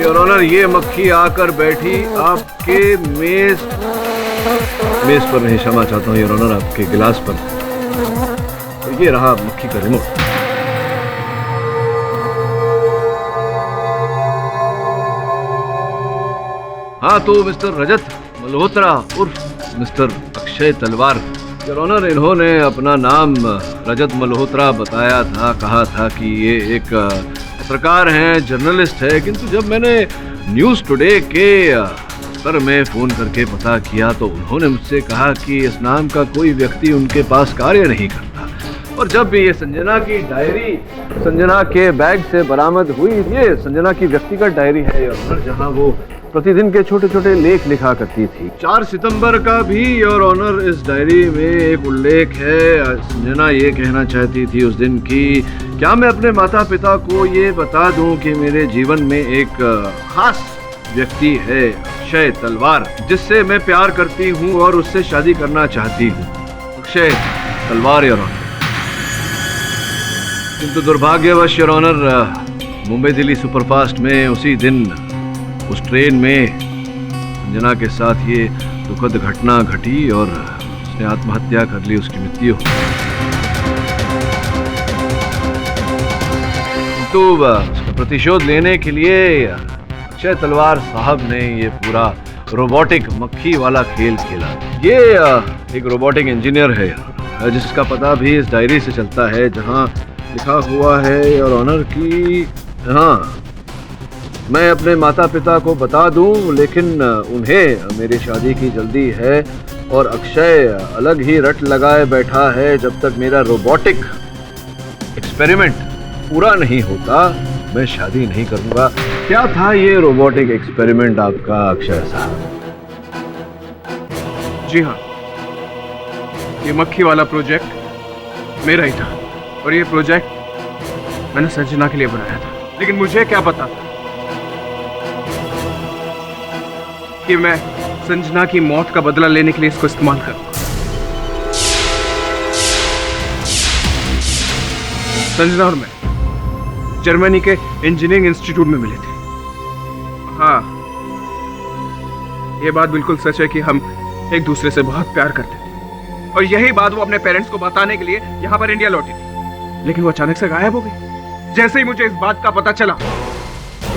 योर ऑनर, ये मक्खी आकर बैठी आपके मेज पर नहीं, क्षमा चाहता हूँ योर ऑनर, आपके गिलास पर। तो ये रहा मक्खी का रिमोट। हाँ, तो मिस्टर रजत मल्होत्रा उर्फ mister Akshay Talwar, your honour, इन्होंने अपना नाम रजत मल्होत्रा बताया था, कहा था कि ये एक पत्रकार हैं, जर्नलिस्ट है। किंतु जब मैंने न्यूज़ टुडे के पर में फ़ोन करके पता किया तो उन्होंने मुझसे कहा कि इस नाम का कोई व्यक्ति उनके पास कार्य नहीं करता। और जब भी ये संजना की डायरी संजना के बैग से बरामद हुई, ये संजना की व्यक्तिगत डायरी है योर ऑनर, जहाँ वो प्रतिदिन के छोटे छोटे लेख लिखा करती थी। 4 सितंबर का भी योर ऑनर इस डायरी में एक उल्लेख है। संजना ये कहना चाहती थी उस दिन कि क्या मैं अपने माता पिता को ये बता दूं कि मेरे जीवन में एक खास व्यक्ति है अक्षय तलवार, जिससे मैं प्यार करती हूं और उससे शादी करना चाहती हूं। Akshay Talwar your honour. किंतु दुर्भाग्यवश your honour, Mumbai Delhi superfast में उसी दिन उस ट्रेन में संजना के साथ ये दुखद घटना घटी और उसने आत्महत्या कर ली, उसकी मृत्यु। तो उसका प्रतिशोध लेने के लिए अक्षय तलवार साहब ने ये पूरा रोबोटिक मक्खी वाला खेल खेला। ये एक रोबोटिक इंजीनियर है जिसका पता भी इस डायरी से चलता है, जहां लिखा हुआ है योर ऑनर कि हाँ, मैं अपने माता पिता को बता दूं, लेकिन उन्हें मेरी शादी की जल्दी है और अक्षय अलग ही रट लगाए बैठा है। जब तक मेरा रोबोटिक एक्सपेरिमेंट पूरा नहीं होता, मैं शादी नहीं करूंगा। क्या था ये रोबोटिक एक्सपेरिमेंट आपका अक्षय साहब? जी हाँ, ये मक्खी वाला प्रोजेक्ट मेरा ही था और ये प्रोजेक्ट मैंने संजना के लिए बनाया था। लेकिन मुझे क्या पता था कि मैं संजना की मौत का बदला लेने के लिए इसको इस्तेमाल करूंगा। संजना और मैं जर्मनी के इंजीनियरिंग इंस्टीट्यूट में मिले थे। हाँ, ये बात बिल्कुल सच है कि हम एक दूसरे से बहुत प्यार करते थे और यही बात वो अपने पेरेंट्स को बताने के लिए यहाँ पर इंडिया लौटी थी। लेकिन वो अचानक से गायब हो गई। जैसे ही मुझे इस बात का पता चला,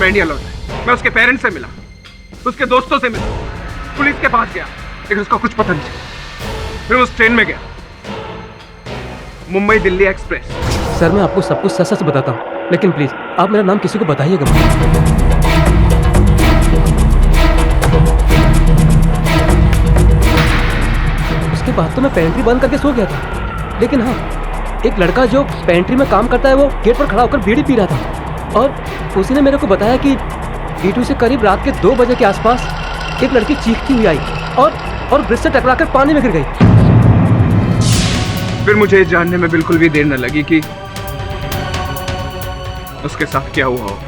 मैं इंडिया लौटा। मैं उसके पेरेंट्स से मिला, उसके दोस्तों से मिला, पुलिस के पास गया, लेकिन उसका कुछ पता नहीं चला। फिर उस ट्रेन में गया, मुंबई दिल्ली एक्सप्रेस। सर, मैं आपको सब कुछ सच सच बताता हूँ, लेकिन प्लीज आप मेरा नाम किसी को बताइएगा। उसके बाद तो मैं पेंट्री बंद करके सो गया था, लेकिन हाँ, एक लड़का जो पेंट्री में काम करता है वो गेट पर खड़ा होकर बीड़ी पी रहा था और उसी ने मेरे को बताया कि D2 से करीब रात के 2 बजे के आसपास एक लड़की चीखती हुई आई और ब्रिज से टकराकर पानी में गिर गई। फिर मुझे जानने में बिल्कुल भी देर न लगी कि उसके साथ क्या हुआ हो।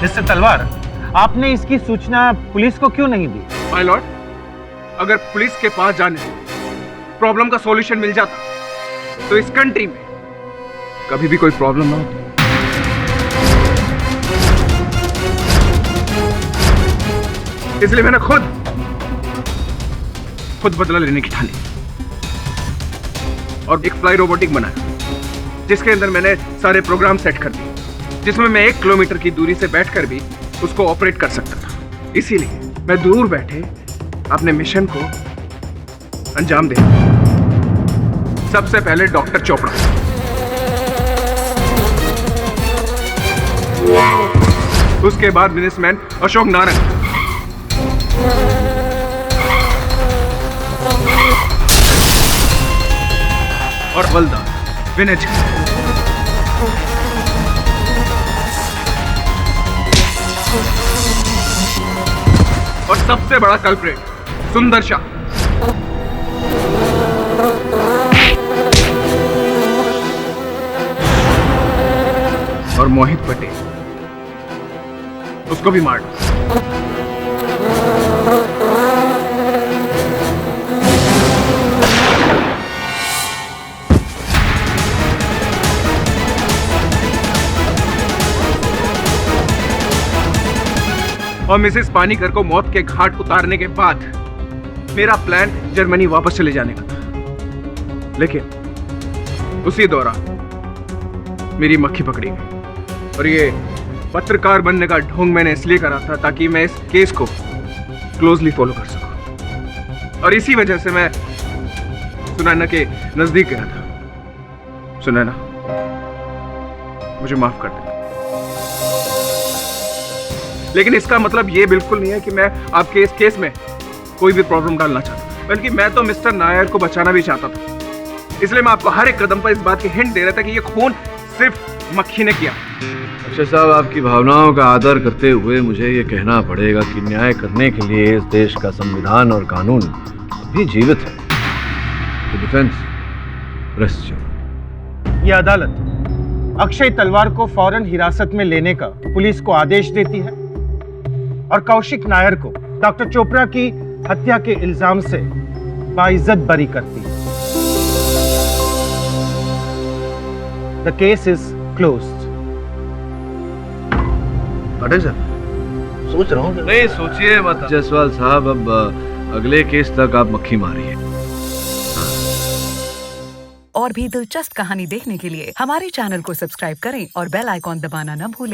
मिस्टर तलवार, आपने इसकी सूचना पुलिस को क्यों नहीं दी? माय लॉर्ड, अगर पुलिस के पास जाने से प्रॉब्लम का सॉल्यूशन मिल जाता तो इस कंट्री में कभी भी कोई प्रॉब्लम ना होती। इसलिए मैंने खुद बदला लेने की ठानी और एक फ्लाई रोबोटिक बनाया, जिसके अंदर मैंने सारे प्रोग्राम सेट कर दिए, जिसमें मैं 1 किलोमीटर की दूरी से बैठकर भी उसको ऑपरेट कर सकता था। इसीलिए मैं दूर बैठे अपने मिशन को अंजाम दे। सबसे पहले डॉक्टर चोपड़ा, उसके बाद बिजनेसमैन अशोक नारायण, और हवलदार विनय जी। और सबसे बड़ा कल्प्रेट सुंदर शाह। और मोहित पटेल, उसको भी मार दो। और मिसेस पानीकर को मौत के घाट उतारने के बाद मेरा प्लान जर्मनी वापस चले जाने का था, लेकिन उसी दौरान मेरी मक्खी पकड़ी गई। और ये पत्रकार बनने का ढोंग मैंने इसलिए करा था ताकि मैं इस केस को क्लोजली फॉलो कर सकूं। और इसी वजह से मैं सुनैना के नजदीक गया था। सुनैना, मुझे माफ कर दे, लेकिन इसका मतलब ये बिल्कुल नहीं है कि मैं आपके इस केस में कोई भी प्रॉब्लम डालना चाहता, बल्कि मैं तो मिस्टर नायर को बचाना भी चाहता था। इसलिए मैं आपको हर एक कदम पर इस बात की हिंट दे रहा था कि ये खून सिर्फ मक्खी ने किया। अक्षय साहब, आपकी भावनाओं का आदर करते हुए मुझे ये कहना पड़ेगा कि न्याय करने के लिए इस देश का संविधान और कानून भी जीवित है। Defence rest. ये अदालत अक्षय तलवार को फौरन हिरासत में लेने का पुलिस को आदेश देती है और कौशिक नायर को डॉक्टर चोपड़ा की हत्या के इल्जाम से बाइज्जत बरी करती है। The case is closed. Pathak sir, सोच रहा हूँ। नहीं सोचिए मत जायसवाल साहब, अब अगले केस तक आप मक्खी मारिए। और भी दिलचस्प कहानी देखने के लिए हमारे चैनल को सब्सक्राइब करें और बेल आइकॉन दबाना न भूलें।